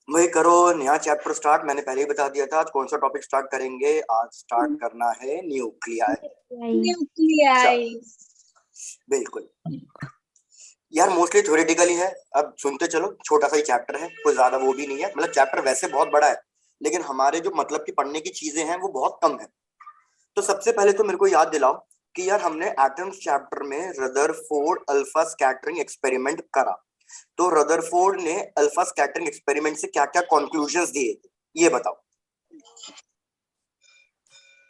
वही करो, नया चैप्टर स्टार्ट। मैंने पहले ही बता दिया था आज कौन सा टॉपिक स्टार्ट करेंगे। आज स्टार्ट करना है न्यूक्लियाई। न्यूक्लियाई। बिल्कुल यार, मोस्टली थ्योरेटिकल ही है। अब सुनते चलो, छोटा सा ही चैप्टर है, कोई ज्यादा वो भी नहीं है। मतलब चैप्टर वैसे बहुत बड़ा है, लेकिन हमारे जो मतलब की पढ़ने की चीजें हैं वो बहुत कम है। तो सबसे पहले तो मेरे को याद दिलाओ कि यार हमने एटम्स चैप्टर में रदरफोर्ड अल्फा स्कैटरिंग एक्सपेरिमेंट करा। तो रदरफोर्ड ने अल्फा स्कैटरिंग एक्सपेरिमेंट से क्या क्या कंक्लूजन्स दिए थे, ये बताओ।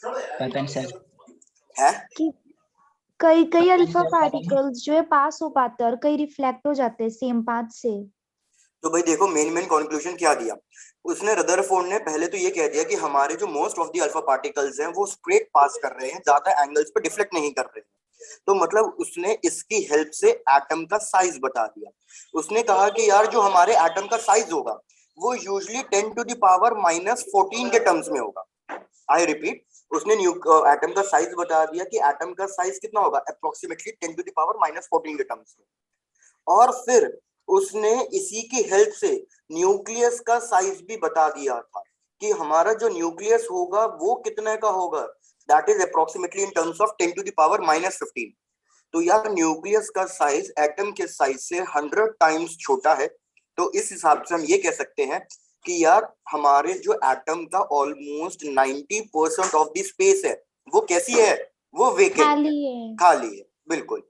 पता नहीं सर। है कि कई कई अल्फा पार्टिकल्स जो है पास हो पाते हैं और कई रिफ्लेक्ट हो जाते हैं सेम पाथ से। तो भाई देखो, मेन मेन कंक्लूजन क्या दिया उसने। रदरफोर्ड ने पहले तो ये कह दिया कि हमारे जो most of the alpha particles हैं वो स्ट्रेट पास कर रहे हैं, ज्यादा एंगल्स पे डिफ्लेक्ट नहीं कर रहे हैं। तो मतलब उसने इसकी हेल्प से एटम का साइज बता दिया। उसने कहा कि यार जो हमारे एटम का साइज होगा वो यूजुअली 10⁻⁻14 के टर्म्स में होगा। आई रिपीट, उसने एटम का साइज बता दिया कि एटम का साइज कितना होगा, अप्रोक्सीमेटली 10⁻⁻14 के टर्म्स में। और फिर उसने इसी की हेल्प से न्यूक्लियस का साइज भी बता दिया था कि हमारा जो न्यूक्लियस होगा वो कितने का होगा, that is approximately in terms of 10⁻⁻15। तो यार न्यूक्लियस का साइज एटम के साइज से 100 टाइम्स छोटा है। तो इस हिसाब से हम ये कह सकते हैं कि यार हमारे जो एटम का ऑलमोस्ट 90% ऑफ द स्पेस है वो कैसी है, वो वेकेंट खाली है। खाली है, बिल्कुल।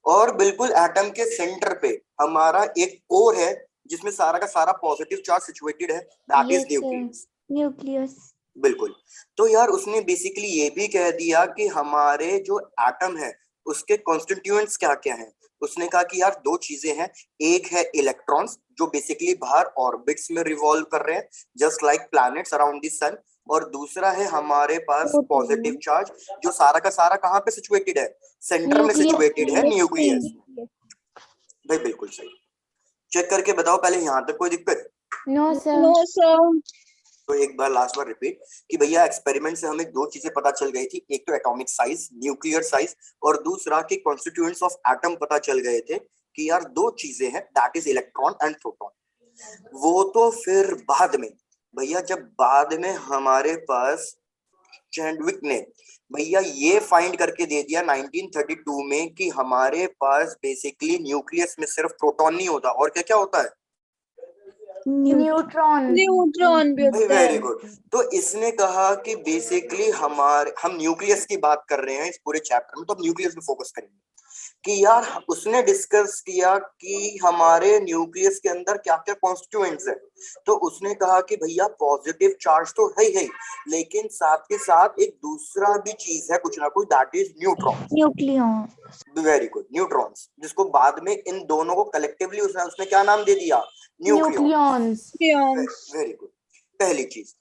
और बिल्कुल एटम के सेंटर पे हमारा एक कोर है जिसमें सारा का सारा पॉजिटिव चार्ज सिचुएटेड है, that is yes nucleus. Nucleus. बिल्कुल। तो यार उसने बेसिकली ये भी कह दिया कि हमारे जो एटम है उसके कॉन्स्टिट्यूएंट्स क्या क्या हैं। उसने कहा कि यार दो चीजें हैं। एक है इलेक्ट्रॉन्स जो बेसिकली बाहर ऑर्बिट्स में रिवॉल्व कर रहे हैं just like planets around the sun. और दूसरा है हमारे पास पॉजिटिव चार्ज जो सारा का सारा कहाँ पे सिचुएटेड है, सेंटर में सिचुएटेड है, न्यूक्लियस। भाई बिल्कुल सही। चेक करके बताओ पहले, यहाँ तक कोई दिक्कत? No sir. No sir. तो एक बार लास्ट बार रिपीट कि भैया एक्सपेरिमेंट से हमें दो चीजें पता चल गई थी, एक तो एटॉमिक साइज न्यूक्लियर साइज, और दूसरा कि कॉन्स्टिट्यूएंट्स ऑफ एटम पता चल गए थे कि यार दो चीजें हैं, that is electron and proton. वो तो फिर बाद में भैया, जब बाद में हमारे पास चैडविक ने भैया ये फाइंड करके दे दिया 1932 में कि हमारे पास बेसिकली न्यूक्लियस में सिर्फ प्रोटॉन नहीं होता और क्या क्या होता है, न्यूट्रॉन। न्यूट्रॉन भी होता वेरी है। गुड। तो इसने कहा कि बेसिकली हमारे हम न्यूक्लियस की बात कर रहे हैं इस पूरे चैप्टर में, तो हम न्यूक्लियस पे फोकस करेंगे कि यार उसने डिस्कस किया कि हमारे न्यूक्लियस के अंदर क्या क्या कॉन्स्टिट्यूएंट्स है। तो उसने कहा कि भैया पॉजिटिव चार्ज तो है ही, लेकिन साथ के साथ एक दूसरा भी चीज है कुछ ना कुछ, that is neutron. Nucleon. Very good, neutrons, जिसको बाद में इन दोनों को कलेक्टिवली उसने क्या नाम दे दिया, न्यूक्लियॉन्स। न्यूक्लियंस। वेरी गुड, पहली चीज।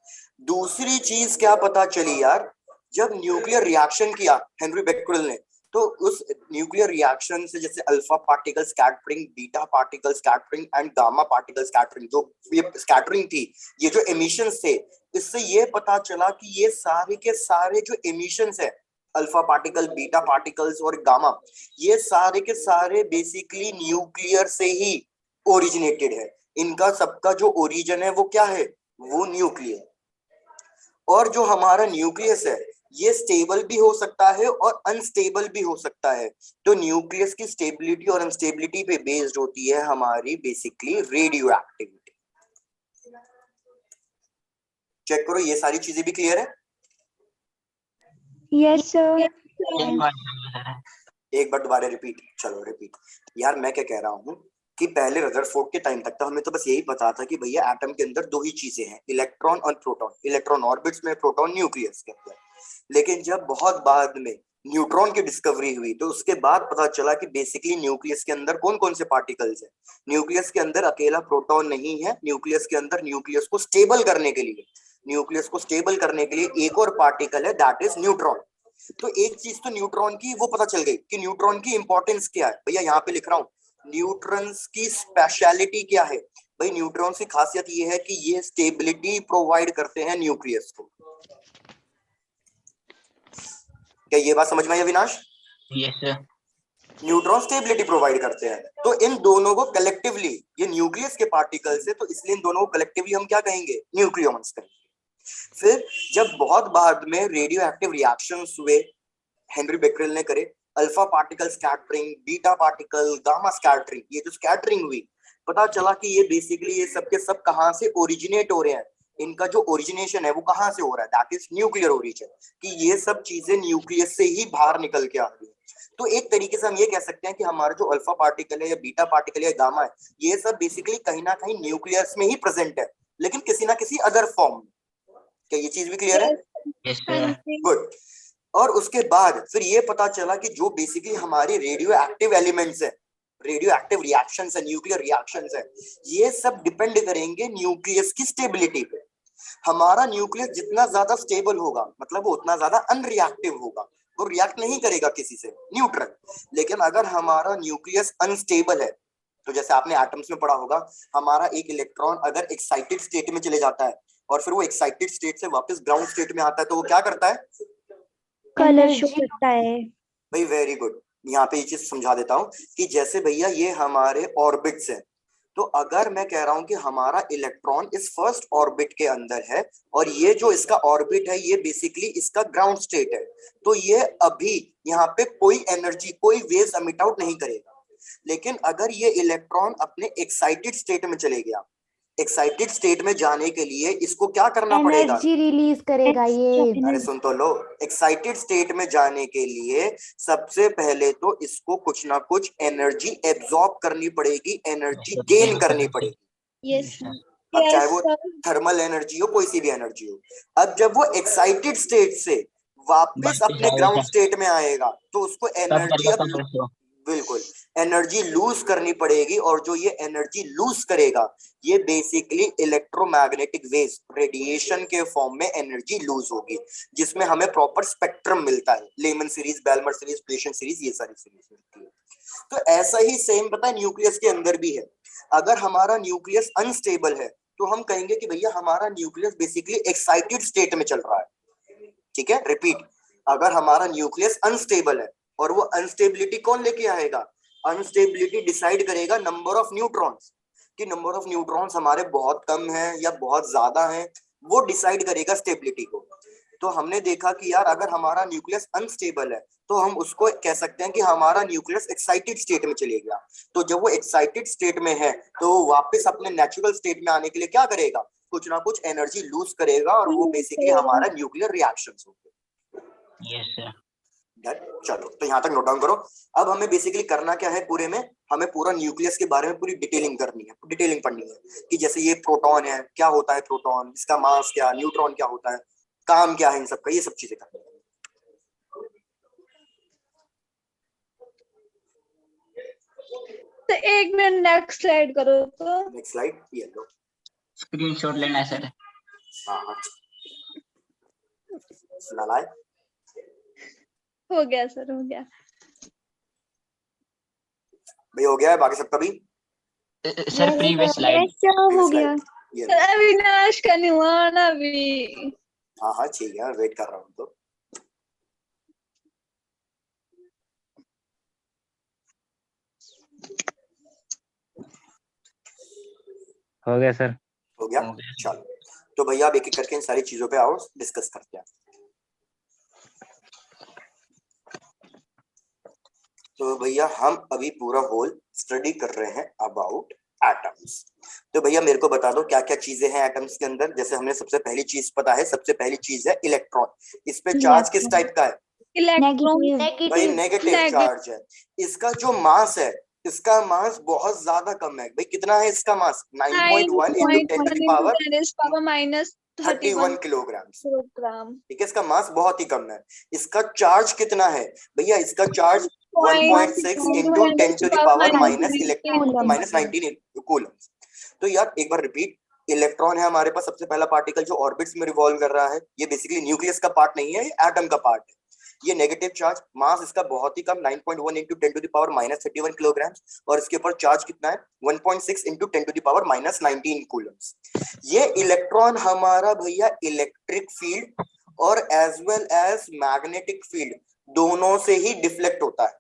दूसरी चीज क्या पता चली यार, जब न्यूक्लियर रिएक्शन किया हेनरी बेक्वेल ने, तो उस न्यूक्लियर रिएक्शन से जैसे alpha particle scattering, beta particle scattering and gamma particle scattering, जो ये स्कैटरिंग थी, ये जो एमिशंस थे, इससे ये पता चला कि ये सारे के सारे जो एमिशंस है, अल्फा पार्टिकल, बीटा पार्टिकल्स और गामा, ये सारे के सारे बेसिकली न्यूक्लियर से ही ओरिजिनेटेड है। इनका सबका जो ओरिजिन है वो क्या है, वो न्यूक्लियर। और जो हमारा न्यूक्लियस है ये स्टेबल भी हो सकता है और अनस्टेबल भी हो सकता है। तो न्यूक्लियस की स्टेबिलिटी और अनस्टेबिलिटी पे बेस्ड होती है हमारी बेसिकली रेडियो एक्टिविटी। चेक करो, ये सारी चीजें भी क्लियर है? Yes sir. एक बार दोबारा रिपीट, चलो रिपीट। यार मैं क्या कह रहा हूँ कि पहले रदरफोर्ड के टाइम तक तो हमें तो बस यही पता था कि भैया एटम के अंदर दो ही चीजें हैं, इलेक्ट्रॉन और प्रोटॉन। इलेक्ट्रॉन ऑर्बिट्स में, प्रोटॉन न्यूक्लियस के अंदर। लेकिन जब बहुत बाद में न्यूट्रॉन की डिस्कवरी हुई तो उसके बाद पता चला कि बेसिकली न्यूक्लियस के अंदर कौन कौन से पार्टिकल्स हैं। न्यूक्लियस के अंदर अकेला प्रोटॉन नहीं है, न्यूक्लियस के अंदर न्यूक्लियस को स्टेबल करने के लिए, न्यूक्लियस को स्टेबल करने के लिए एक और पार्टिकल है, दैट इज न्यूट्रॉन। तो एक चीज तो न्यूट्रॉन की वो पता चल गई कि न्यूट्रॉन की इंपॉर्टेंस क्या है। भैया यहाँ पे लिख रहा हूँ, न्यूट्रॉन्स की स्पेशलिटी क्या है। भाई न्यूट्रॉन की खासियत ये है कि ये स्टेबिलिटी प्रोवाइड करते हैं न्यूक्लियस को। क्या ये बात समझ में आई Avinash? Yes sir. Neutron stability provide करते हैं। तो इन दोनों को कलेक्टिवली, ये न्यूक्लियस के पार्टिकल्स है तो इसलिए इन दोनों को कलेक्टिवली हम क्या कहेंगे, न्यूक्लियॉन्स कहेंगे। फिर जब बहुत बाद में रेडियो एक्टिव रिएक्शंस हुए, हेनरी बेकरेल ने करे, alpha particle scattering, beta particle, gamma scattering, ये जो स्कैटरिंग हुई, पता चला कि ये बेसिकली ये सब के सब कहां से ओरिजिनेट हो रहे हैं, इनका जो ओरिजिनेशन है वो कहां से हो रहा है, दैट इज न्यूक्लियर ओरिजिन, कि ये सब चीजें न्यूक्लियस से ही बाहर निकल के आ रही है। तो एक तरीके से हम ये कह सकते हैं कि हमारा जो अल्फा पार्टिकल है या बीटा पार्टिकल या गामा है, ये सब बेसिकली कहीं ना कहीं न्यूक्लियस में ही प्रेजेंट है, लेकिन किसी ना किसी अदर फॉर्म में। क्या ये चीज भी क्लियर है? Yes, हाँ sir. जी। गुड। और उसके बाद फिर ये पता चला कि जो बेसिकली हमारी रेडियो एक्टिव एलिमेंट्स है, रेडियो एक्टिव रिएक्शंस है, न्यूक्लियर रिएक्शंस है, ये सब डिपेंड करेंगे न्यूक्लियस की स्टेबिलिटी पे। हमारा न्यूक्लियस जितना ज्यादा स्टेबल होगा मतलब वो उतना ज्यादा अनरिएक्टिव होगा, वो रिएक्ट नहीं करेगा किसी से, न्यूट्रल। लेकिन अगर हमारा न्यूक्लियस अनस्टेबल है, तो जैसे आपने एटम्स में पढ़ा होगा, हमारा एक इलेक्ट्रॉन अगर एक्साइटेड स्टेट में चले जाता है और फिर वो एक्साइटेड स्टेट से वापस ग्राउंड स्टेट में आता है, तो वो क्या करता है? कलर शो करता है। भाई वेरी गुड। यहाँ पे ये चीज समझा देता हूँ कि जैसे भैया ये हमारे ऑर्बिट्स हैं, तो अगर मैं कह रहा हूं कि हमारा इलेक्ट्रॉन इस फर्स्ट ऑर्बिट के अंदर है और ये जो इसका ऑर्बिट है ये बेसिकली इसका ग्राउंड स्टेट है, तो ये अभी यहाँ पे कोई एनर्जी, कोई वेव्स एमिट आउट नहीं करेगा। लेकिन अगर ये इलेक्ट्रॉन अपने एक्साइटेड स्टेट में चले गया, एक्साइटेड स्टेट में जाने के लिए इसको क्या करना पड़ेगा? एनर्जी रिलीज करेगा ये। अरे सुन तो लो, एक्साइटेड स्टेट में जाने के लिए सबसे पहले तो इसको कुछ ना कुछ एनर्जी एब्जॉर्ब करनी पड़ेगी, एनर्जी गेन करनी पड़ेगी। Yes, sir. अब चाहे Yes, वो sir. थर्मल एनर्जी हो, कोई सी भी एनर्जी हो। अब जब वो एक्साइटेड स्टेट से वापस वापस अपने आएगा। ग्राउंड स्टेट में आएगा तो उसको तब एनर्जी करेगा अब कलर शो। बिल्कुल एनर्जी लूज करनी पड़ेगी, और जो ये एनर्जी लूज करेगा ये बेसिकली इलेक्ट्रोमैग्नेटिक वेव्स, रेडिएशन के फॉर्म में एनर्जी लूज होगी, जिसमें हमें प्रॉपर स्पेक्ट्रम मिलता है, लेमन सीरीज, बेलमर सीरीज, प्लेशन सीरीज, ये सारी सीरीज मिलती है। तो ऐसा ही सेम पता है न्यूक्लियस के अंदर भी है। अगर हमारा न्यूक्लियस अनस्टेबल है तो हम कहेंगे कि भैया हमारा न्यूक्लियस बेसिकली एक्साइटेड स्टेट में चल रहा है। ठीक है, रिपीट, अगर हमारा न्यूक्लियस अनस्टेबल है, और वो अनस्टेबिलिटी कौन लेके आएगा? अनस्टेबिलिटी डिसाइड करेगा नंबर ऑफ न्यूट्रॉन्स, कि नंबर ऑफ न्यूट्रॉन्स हमारे बहुत कम हैं या बहुत ज्यादा हैं, वो डिसाइड करेगा स्टेबिलिटी को। तो हमने देखा कि यार अगर हमारा न्यूक्लियस अनस्टेबल है तो हम उसको कह सकते हैं कि हमारा न्यूक्लियस एक्साइटेड स्टेट में चले गया। तो जब वो एक्साइटेड स्टेट में है तो वापस अपने नेचुरल स्टेट में आने के लिए क्या करेगा? कुछ ना कुछ एनर्जी लूज करेगा, और वो बेसिकली हमारा न्यूक्लियर रिएक्शंस होंगे। Yes, sir. चलो तो यहाँ तक नोट डाउन करो। अब हमें बेसिकली करना क्या है पूरे में, हमें पूरा न्यूक्लियस के बारे में पूरी डिटेलिंग करनी है, डिटेलिंग पढ़नी है कि जैसे ये प्रोटॉन है, क्या होता है प्रोटॉन, इसका मास क्या, न्यूट्रॉन क्या होता है, काम क्या है इन सबका, ये सब चीजें करनी है। तो एक मिनट नेक्स्ट स्लाइड करो तो। नेक्स्ट स्लाइड, ये लो। स्क्रीनशॉट लेना है सर। हाँ नालाय, हो गया सर, हो गया। भाई हो गया है बाकी सबका भी? Sir previous slide. हो गया। ये सर अविनाश का नहीं हुआ ना अभी। हाँ हाँ ठीक है, वेट कर रहा हूँ। तो हो गया सर। हो गया, चलो तो भैया आप एक एक करके इन सारी चीजों पे आओ, डिस्कस करते हैं। तो भैया हम अभी पूरा होल स्टडी कर रहे हैं अबाउट एटम्स। तो भैया मेरे को बता दो क्या क्या चीजें हैं एटम्स के अंदर। जैसे हमने सबसे पहली चीज पता है, सबसे पहली चीज है इलेक्ट्रॉन। इस पे चार्ज किस टाइप का है? इलेक्ट्रॉन भाई नेगेटिव चार्ज है। इसका जो मास है, इसका मास बहुत ज्यादा कम है। भाई कितना है इसका मास? 9.1 into 10 to the power minus 31 kilogram. Kilogram. ठीक है, इसका मास बहुत ही कम है। इसका चार्ज कितना है भैया? इसका charge 1.6 into 10 to the power minus 19 Coulomb's. तो यार एक बार रिपीट, इलेक्ट्रॉन है हमारे पास सबसे पहला पार्टिकल जो ऑर्बिट्स में रिवॉल्व कर रहा है। ये बेसिकली न्यूक्लियस का पार्ट नहीं है, ये एटम का पार्ट है। ये नेगेटिव चार्ज, मास इसका बहुत ही कम 9.1 into 10 to the power minus 31 kilogram, और इसके ऊपर चार्ज कितना है? 1.6 into 10 to the power minus 19 coulombs. ये इलेक्ट्रॉन हमारा भैया इलेक्ट्रिक फील्ड और as well as magnetic field दोनों से ही डिफ्लेक्ट होता है।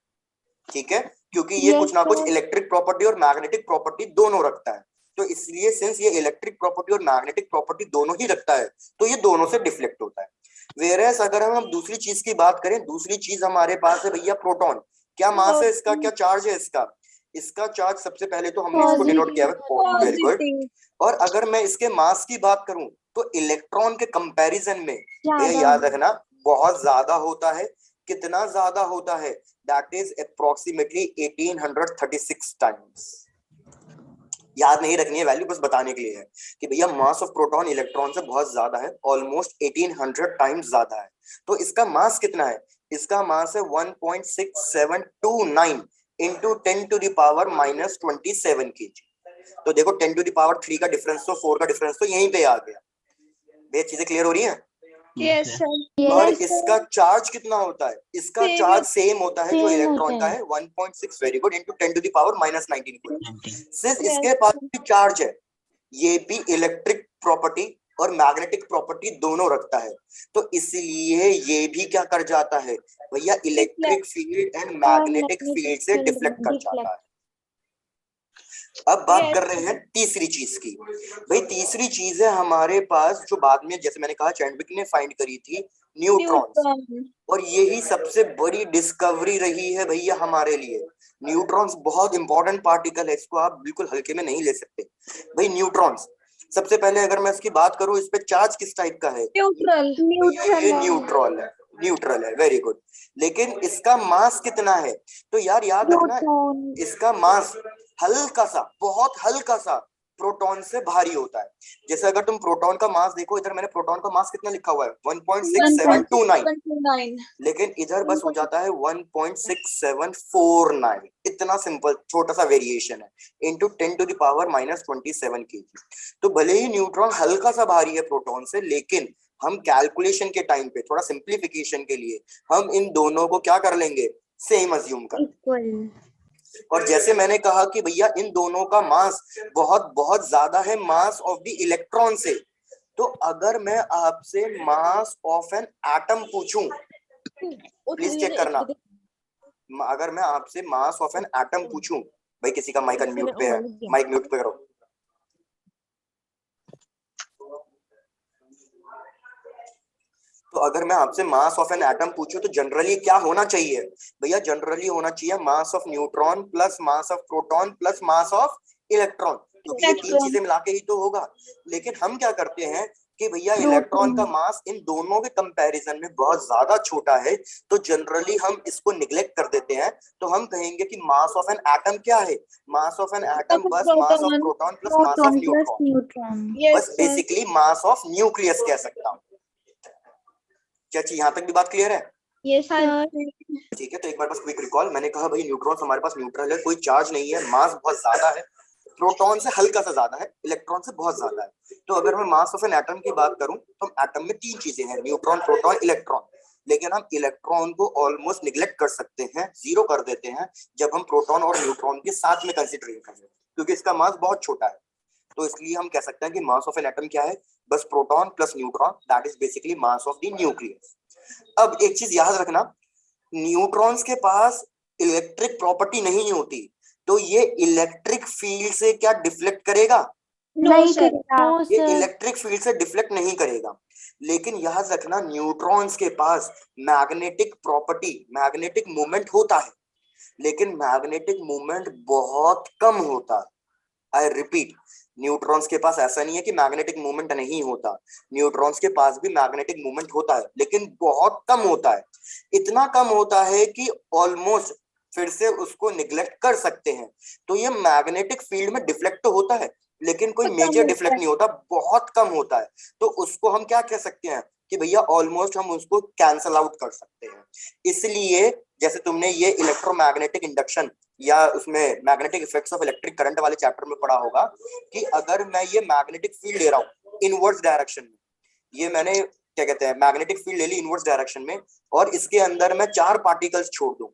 ठीक है, क्योंकि ये कुछ ना कुछ sir. इलेक्ट्रिक प्रॉपर्टी और मैग्नेटिक प्रॉपर्टी दोनों रखता है, तो इसलिए सिंस ये इलेक्ट्रिक प्रॉपर्टी और मैग्नेटिक प्रॉपर्टी दोनों ही रखता है तो ये दोनों से डिफ्लेक्ट होता है। वेयरएस अगर हम दूसरी चीज की बात करें, दूसरी चीज हमारे पास है भैया प्रोटॉन। क्या मास है इसका, क्या चार्ज है इसका? इसका चार्ज सबसे पहले तो हमने इसको डिनोट किया है, वेरी गुड। पॉजिटिव। और अगर मैं इसके मास की बात करूं तो इलेक्ट्रॉन के कंपैरिजन में भैया ज्यादा याद रखना बहुत ज्यादा होता है। कितना ज्यादा होता है? That is approximately 1836 times. याद नहीं रखनी है वैल्यू, बस बताने के लिए है कि भैया मास ऑफ प्रोटॉन इलेक्ट्रॉन से बहुत ज्यादा है, ऑलमोस्ट 1800 टाइम्स ज्यादा है। तो इसका मास कितना है? इसका मास है 1.6729 into 10 to the power minus 27 KG. तो देखो 10 टू द पावर 3 का डिफरेंस तो 4 का डिफरेंस तो यहीं पे आ गया। ये चीजें क्लियर हो रही हैं? Yes sir. और yes इसका चार्ज कितना होता है? इसका Same चार्ज सेम होता है जो Same इलेक्ट्रॉन होता का है। है, 1.6 very good into 10 to the power minus 19 coulomb. सिर्फ Yes, इसके पास भी चार्ज है, ये भी इलेक्ट्रिक प्रॉपर्टी और मैग्नेटिक प्रॉपर्टी दोनों रखता है, तो इसलिए ये भी क्या कर जाता है भैया, electric field and magnetic field से डिफ्लेक्ट कर जाता है। अब बात Yes. कर रहे हैं तीसरी चीज की। भाई तीसरी चीज है हमारे पास जो बाद में, जैसे मैंने कहा चैडविक ने फाइंड करी थी, न्यूट्रॉन्स। न्यूट्रॉन। और यही सबसे बड़ी डिस्कवरी रही है भैया हमारे लिए। न्यूट्रॉन्स बहुत इंपॉर्टेंट पार्टिकल है, इसको आप बिल्कुल हल्के में नहीं ले सकते। भाई न्यूट्रॉन्स, सबसे पहले अगर मैं इसकी बात करूं, इस पे चार्ज किस टाइप का है? न्यूट्रल। भैया ये न्यूट्रल है, न्यूट्रल है, वेरी गुड। लेकिन इसका मास कितना है? तो यार याद रखना प्रोटॉन इसका मास हल्का सा, बहुत हल्का सा प्रोटॉन से भारी होता है। जैसे अगर तुम प्रोटॉन का मास देखो, इधर मैंने प्रोटॉन का मास कितना लिखा हुआ है 1.6729, 1.729। लेकिन इधर बस हो जाता है 1.6749। इतना सिंपल छोटा सा वेरिएशन है, into 10 to the power minus 27 KG. तो भले ही न्यूट्रॉन हल्का सा भारी है प्रोटॉन से, लेकिन हम कैलकुलेशन के टाइम पे थोड़ा सिंप्लीफिकेशन के लिए हम इन दोनों को क्या कर लेंगे, सेम अज्यूम कर। इक्वल। और जैसे मैंने कहा कि भैया इन दोनों का मास बहुत बहुत ज्यादा है मास ऑफ द इलेक्ट्रॉन से, तो अगर मैं आपसे मास ऑफ एन एटम पूछूं, प्लीज चेक करना, अगर मैं आपसे मास ऑफ एन एटम पूछूं, भाई किसी का माइक अनम्यूट पे है, माइक म्यूट पे करो। तो अगर मैं आपसे मास ऑफ एन एटम पूछूं तो जनरली क्या होना चाहिए भैया? जनरली होना चाहिए मास of neutron plus mass of proton plus mass of electron, क्योंकि ये तीन चीजें मिला के ही तो होगा। लेकिन हम क्या करते हैं कि भैया इलेक्ट्रॉन का मास इन दोनों के कंपैरिजन में बहुत ज्यादा छोटा है, तो जनरली हम इसको निग्लेक्ट कर देते हैं। तो हम कहेंगे कि मास ऑफ एन एटम क्या है? मास ऑफ एन एटम बस mass of proton plus mass of neutron, neutron. बस बेसिकली मास ऑफ न्यूक्लियस कह सकता हूँ। क्या चीज यहाँ तक भी बात क्लियर है? Yes sir. ठीक है, तो एक बार बस क्विक रिकॉल, मैंने कहा भाई न्यूट्रॉन हमारे पास न्यूट्रल है, कोई चार्ज नहीं है, मास बहुत ज्यादा है, प्रोटॉन से हल्का सा ज्यादा है, इलेक्ट्रॉन से बहुत ज्यादा है। तो अगर मैं मास ऑफ एन एटम की बात करूं तो एटम में तीन चीजें हैं, न्यूट्रॉन प्रोटॉन इलेक्ट्रॉन। लेकिन हम इलेक्ट्रॉन को ऑलमोस्ट निग्लेक्ट कर सकते हैं, जीरो कर देते हैं, जब हम प्रोटॉन और न्यूट्रॉन के साथ में कंसिडर करें, क्योंकि इसका मास बहुत छोटा है। तो इसलिए हम कह सकते हैं कि मास ऑफ एन एटम क्या है, बस proton plus neutron, that is basically mass of the nucleus. अब एक चीज याद रखना, न्यूट्रॉन्स के पास इलेक्ट्रिक प्रॉपर्टी नहीं होती, तो ये इलेक्ट्रिक फील्ड से क्या डिफ्लेक्ट करेगा? नहीं करेगा। ये इलेक्ट्रिक फील्ड से डिफ्लेक्ट नहीं करेगा। लेकिन याद रखना न्यूट्रॉन्स के पास मैग्नेटिक प्रॉपर्टी, मैग्नेटिक मूवमेंट होता है, लेकिन मैग्नेटिक मूवमेंट बहुत कम होता है। आई रिपीट, न्यूट्रॉन्स के पास ऐसा नहीं है कि मैग्नेटिक मूवमेंट नहीं होता, न्यूट्रॉन्स के पास भी मैग्नेटिक मूवमेंट होता है, लेकिन बहुत कम होता है। इतना कम होता है कि ऑलमोस्ट फिर से उसको निग्लेक्ट कर सकते हैं। तो ये मैग्नेटिक फील्ड में डिफ्लेक्ट तो होता है, लेकिन कोई मेजर डिफ्लेक्ट नहीं होता, बहुत कम होता है। तो उसको हम क्या कह सकते हैं कि भैया ऑलमोस्ट हम उसको कैंसल आउट कर सकते हैं। इसलिए जैसे तुमने ये इलेक्ट्रोमैग्नेटिक इंडक्शन या उसमें magnetic effects of electric current वाले चैप्टर में पढ़ा होगा कि अगर मैं ये मैग्नेटिक फील्ड ले रहा हूँ इनवर्स डायरेक्शन में, ये मैंने क्या कहते हैं मैग्नेटिक फील्ड ले ली इनवर्स डायरेक्शन में, और इसके अंदर मैं चार पार्टिकल्स छोड़ दूं,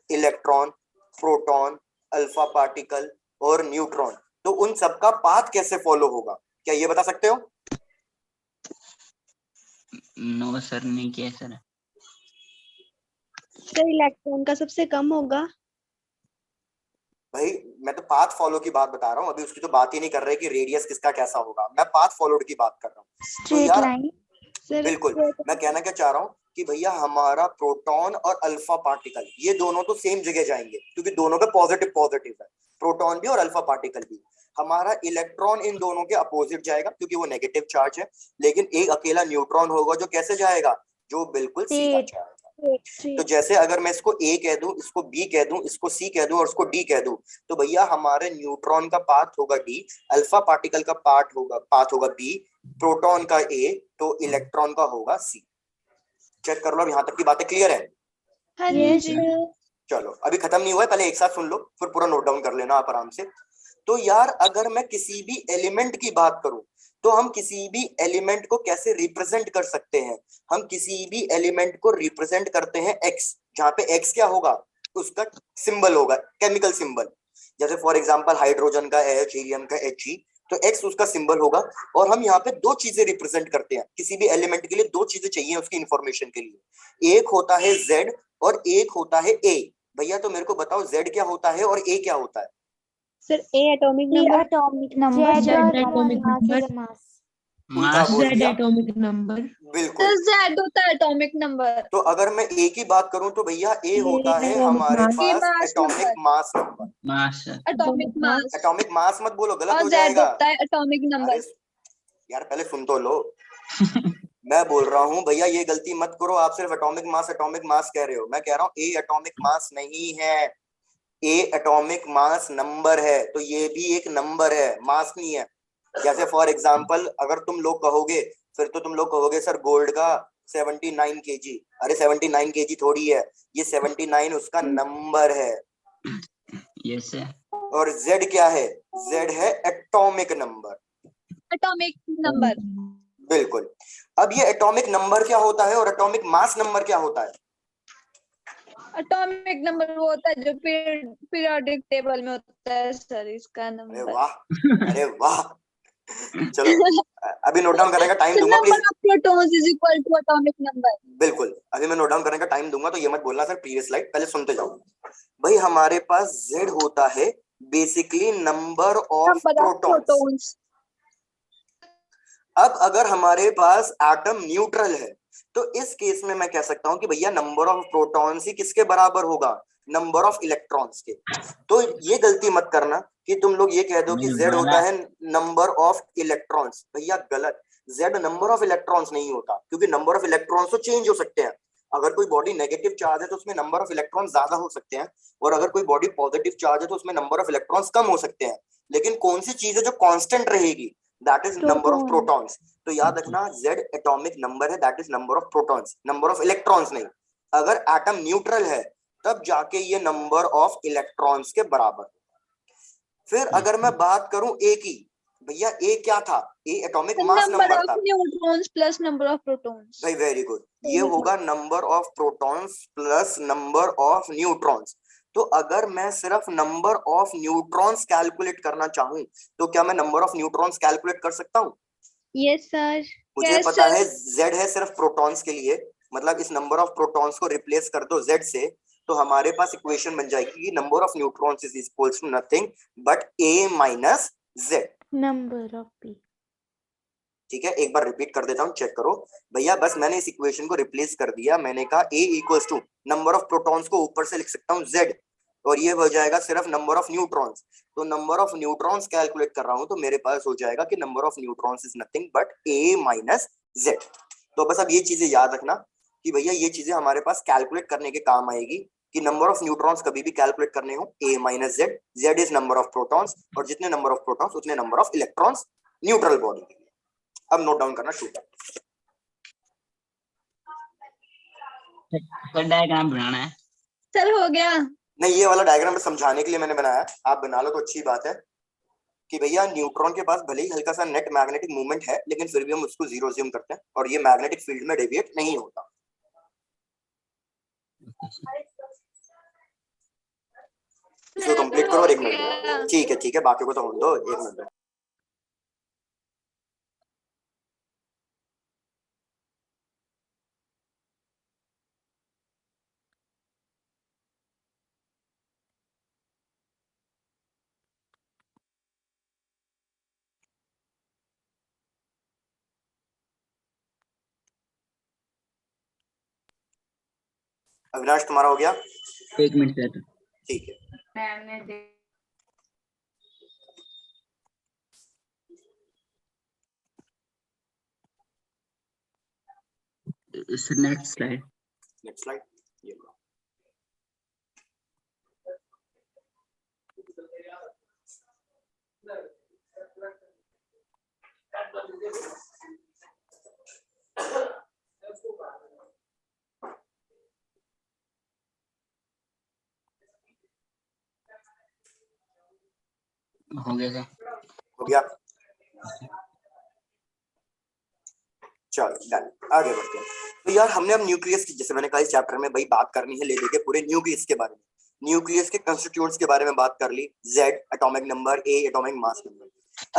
इलेक्ट्रॉन, प्रोटॉन, अल्फा पार्टिकल और न्यूट्रॉन, तो उन सबका पाथ कैसे फॉलो होगा, क्या ये बता सकते हो? नो सर, नहीं किया सर। सर इलेक्ट्रॉन का सबसे कम होगा। भाई मैं तो पाथ फॉलो की बात बता रहा हूँ, अभी उसकी तो बात ही नहीं कर रहे कि रेडियस किसका कैसा होगा, मैं पाथ फॉलोड की बात कर रहा हूँ। तो स्ट्रेट यार लाइन। सर बिल्कुल, मैं कहना क्या चाह रहा हूँ कि भैया हमारा प्रोटॉन और अल्फा पार्टिकल ये दोनों तो सेम जगह जाएंगे, क्योंकि दोनों का पॉजिटिव पॉजिटिव है, प्रोटॉन भी और अल्फा पार्टिकल भी। हमारा इलेक्ट्रॉन इन दोनों के अपोजिट जाएगा क्योंकि वो नेगेटिव चार्ज है, लेकिन एक अकेला न्यूट्रॉन होगा जो कैसे जाएगा, जो बिल्कुल सीधा स्ट्रेट। जाएगा। तो स्ट्रेट। जैसे अगर मैं इसको ए कह दूं, इसको बी कह दूं, इसको सी कह दूं और इसको डी कह दूं, तो भैया हमारे न्यूट्रॉन का पाथ होगा डी, अल्फा पार्टिकल का पाथ होगा बी, प्रोटॉन का ए, तो इलेक्ट्रॉन का होगा सी। चेक कर लो, अब यहाँ तक की बातें क्लियर है? हाँ यस जी। सर। चलो अभी खत्म नहीं हुआ है, पहले एक साथ सुन लो फिर पूरा नोट डाउन कर लेना आप आराम से। तो यार अगर मैं किसी भी एलिमेंट की बात करूं, तो हम किसी भी एलिमेंट को कैसे रिप्रेजेंट कर सकते हैं? हम किसी भी एलिमेंट को रिप्रेजेंट करते हैं एक्स, जहां पे एक्स क्या होगा, उसका सिंबल होगा, केमिकल सिंबल। जैसे फॉर एग्जांपल हाइड्रोजन का एच, हीलियम का एच, तो एक्स उसका सिंबल होगा। और हम यहाँ पे दो चीजें रिप्रेजेंट करते हैं, किसी भी एलिमेंट के लिए दो चीजें चाहिए उसकी इंफॉर्मेशन के लिए, एक होता है जेड और एक होता है ए। भैया तो मेरे को बताओ जेड क्या होता है और ए क्या होता है? सर ए एटॉमिक ये नंबर। एटॉमिक नंबर, Z और atomic मास number, है मास। उल्टा मास बोल Z दिया, atomic number, बिल्कुल। सर जेड होता है एटॉमिक नंबर। तो अगर मैं ए की बात करूं तो भैया ए होता है atomic हमारे mass, ए पास mass atomic number. Mass number. Mass atomic atomic mass, mass. Atomic mass मत बोलो, गलत और हो जेड जाएगा। होता है एटॉमिक अरे नंबर। यार पहले सुन तो लो, मैं बोल रहा हूँ भैया ये गलती मत करो, आप सिर्फ एटॉमिक मास कह रहे हो, मैं कह रहा हूँ ए एटॉमिक मास नहीं है, ए एटॉमिक मास नंबर है, तो ये भी एक नंबर है, मास नहीं है। जैसे फॉर एग्जांपल अगर तुम लोग कहोगे, फिर तो तुम लोग कहोगे सर गोल्ड का 79 केजी, अरे 79 केजी थोड़ी है, ये 79 उसका नंबर है। Yes sir. और जेड क्या है? जेड है एटॉमिक नंबर। Atomic number. बिल्कुल। अब ये एटॉमिक नंबर क्या होता है और एटॉमिक मास नंबर क्या होता है? एटॉमिक नंबर वो होता है जो पीरियोडिक टेबल में होता है सर, इसका अरे नंबर। वाह, अरे वाह। चलो अभी नोट डाउन करने का टाइम सर दूंगा number please. Of protons is equal to atomic number. बिल्कुल, अभी मैं नोट डाउन करने का टाइम दूंगा तो ये मत बोलना सर प्रीवियस स्लाइड, पहले सुनते जाओ। भाई हमारे पास जेड होता है basically number of number of protons. Protons. अब अगर हमारे पास एटम न्यूट्रल है, तो इस केस में मैं कह सकता हूं कि भैया नंबर ऑफ प्रोटॉन्स ही किसके बराबर होगा, नंबर ऑफ इलेक्ट्रॉन्स के। तो ये गलती मत करना कि तुम लोग ये कह दो कि नहीं, जेड होता वाला है नंबर ऑफ इलेक्ट्रॉन्स, भैया गलत। जेड नंबर ऑफ इलेक्ट्रॉन्स नहीं होता, क्योंकि नंबर ऑफ इलेक्ट्रॉन्स तो चेंज हो सकते हैं। अगर कोई बॉडी नेगेटिव चार्ज है तो उसमें नंबर ऑफ इलेक्ट्रॉन ज्यादा हो सकते हैं, और अगर कोई बॉडी पॉजिटिव चार्ज है तो उसमें नंबर ऑफ इलेक्ट्रॉन्स कम हो सकते हैं। लेकिन कौन सी चीज है जो कांस्टेंट रहेगी, that is number of proton. Protons. तो याद रखना जेड एटॉमिक नंबर है, that is number of protons, number of electrons नहीं। अगर एटम न्यूट्रल है तब जाके ये नंबर ऑफ इलेक्ट्रॉन्स के बराबर। फिर अगर मैं बात करूं ए की, भैया ए क्या था, A atomic mass number number of था। Neutrons plus number of protons. भाई वेरी गुड, ये होगा number of protons plus number of neutrons. तो अगर मैं सिर्फ नंबर ऑफ न्यूट्रॉन्स कैलकुलेट करना चाहूं, तो क्या मैं नंबर ऑफ न्यूट्रॉन्स कैलकुलेट कर सकता हूँ? Yes sir. मुझे यस पता सर। है z है सिर्फ प्रोटॉन्स के लिए, मतलब इस नंबर ऑफ प्रोटॉन्स को रिप्लेस कर दो z से, तो हमारे पास इक्वेशन बन जाएगी कि number of neutrons is equals to nothing but a minus z। Number of P. ठीक है, एक बार रिपीट कर देता हूँ, चेक करो भैया। बस मैंने इस इक्वेशन को रिप्लेस कर दिया, मैंने कहा a equals to number of protons को ऊपर से लिख सकता हूँ z, और ये हो जाएगा सिर्फ नंबर ऑफ न्यूट्रॉन्स। तो नंबर ऑफ न्यूट्रॉन्स कैलकुलेट कर रहा हूं तो मेरे पास हो जाएगा कि number of neutrons is nothing but a minus z। तो बस अब ये चीजें याद रखना कि भैया ये चीजें हमारे पास कैलकुलेट करने के काम आएगी, कि नंबर ऑफ न्यूट्रॉन्स कभी भी कैलकुलेट करने हो a minus z, z is number of protons, और जितने नंबर ऑफ प्रोटॉन्स उतने number of electrons neutral body के लिए। अब नोट डाउन करना शुरू करें। सर डायग्राम बनाना है। सर हो गया। नहीं, ये वाला डायग्राम समझाने के लिए मैंने बनाया, आप बना लो तो अच्छी बात है कि भैया न्यूट्रॉन के पास भले ही हल्का सा नेट मैग्नेटिक मूवमेंट है, लेकिन फिर भी हम उसको जीरो अज्यूम करते हैं और ये मैग्नेटिक फील्ड में डेविएट नहीं होता। इसको कंप्लीट करो और एक मिनट, ठीक है बाकी को तो होने दो, एक मिनट। अविनाश तुम्हारा हो गया? 1 मिनट सर। ठीक है। Sir next slide. Next slide. ये लो। हो गया सर। हो गया। चलो डन, आगे बढ़ते हैं। तो यार हमने अब न्यूक्लियस की, जैसे मैंने कहा इस चैप्टर में भाई बात करनी है ले लेके पूरे न्यूक्लियस के बारे में, न्यूक्लियस के कंस्टिट्यूएंट्स के बारे में बात कर ली, Z atomic number, A atomic mass number.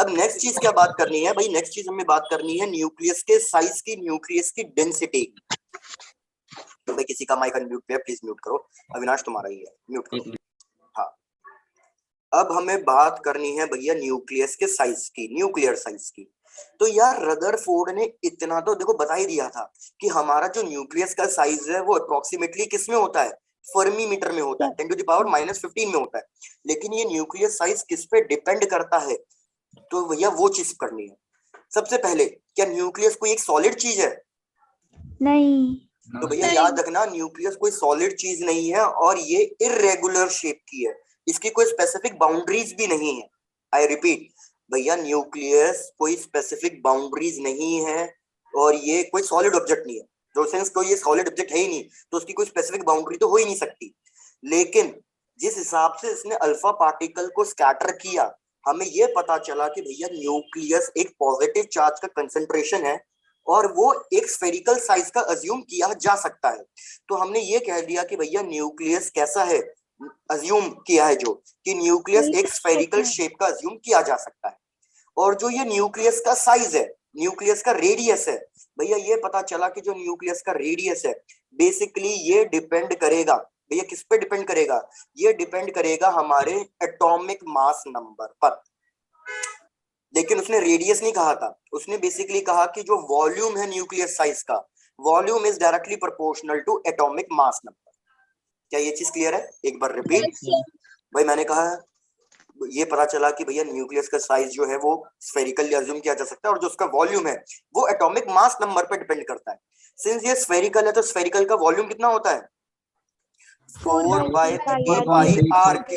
अब नेक्स्ट चीज क्या बात करनी है भाई? नेक्स्ट चीज हमें बात करनी है न्यूक्लियस के साइज की, न्यूक्लियस की डेंसिटी। तो भाई किसी का माइक अनम्यूट पे प्लीज म्यूट करो। अविनाश तुम्हारा ही है, म्यूट करो। हाँ, अब हमें बात करनी है भैया न्यूक्लियस के साइज की, न्यूक्लियर साइज की। तो यार रदरफोर्ड ने इतना तो देखो बता ही दिया था कि हमारा जो न्यूक्लियस का साइज है वो अप्रोक्सीमेटली किस में होता है? फर्मी मीटर में होता है, 10⁻⁻15 में होता है। लेकिन ये न्यूक्लियस साइज किस पे डिपेंड करता है? तो भैया वो चीज करनी है। सबसे पहले, क्या न्यूक्लियस कोई एक सॉलिड चीज है? नहीं। तो भैया नहीं। याद रखना, न्यूक्लियस कोई सॉलिड चीज नहीं है और ये इर्रेगुलर शेप की है, इसकी कोई स्पेसिफिक बाउंड्रीज भी नहीं है। आई रिपीट भैया, न्यूक्लियस कोई स्पेसिफिक बाउंड्रीज नहीं है और ये कोई सॉलिड ऑब्जेक्ट नहीं है। जो सेंस तो ये सॉलिड ऑब्जेक्ट है ही नहीं, तो उसकी कोई स्पेसिफिक बाउंड्री तो हो ही नहीं सकती। लेकिन जिस हिसाब से इसने अल्फा पार्टिकल को स्कैटर किया, हमें ये पता चला कि भैया न्यूक्लियस एक पॉजिटिव चार्ज का कंसेंट्रेशन है और वो एक स्फेरिकल साइज का अज्यूम किया जा सकता है। तो हमने ये कह दिया कि भैया न्यूक्लियस कैसा है, अज्यूम किया है जो कि न्यूक्लियस एक स्फेरिकल शेप का अज्यूम किया जा सकता है। और जो ये न्यूक्लियस का साइज है, न्यूक्लियस का रेडियस है, भैया ये पता चला कि जो न्यूक्लियस का रेडियस है बेसिकली ये डिपेंड करेगा, भैया किस पे डिपेंड करेगा? ये डिपेंड करेगा हमारे एटॉमिक मास नंबर पर। लेकिन उसने रेडियस नहीं कहा था, उसने बेसिकली कहा कि जो वॉल्यूम है न्यूक्लियस साइज का, volume is directly proportional to atomic mass number. क्या ये चीज क्लियर है? एक बार रिपीट। Yes, sir. भाई मैंने कहा ये पता चला कि भैया न्यूक्लियस का साइज जो है वो स्फेरिकली अज्यूम किया जा सकता है और जो उसका वॉल्यूम है वो एटॉमिक मास नंबर पर डिपेंड करता है। सिंस ये स्फेरिकल है तो स्फेरिकल का वॉल्यूम कितना होता है? 4/3πr³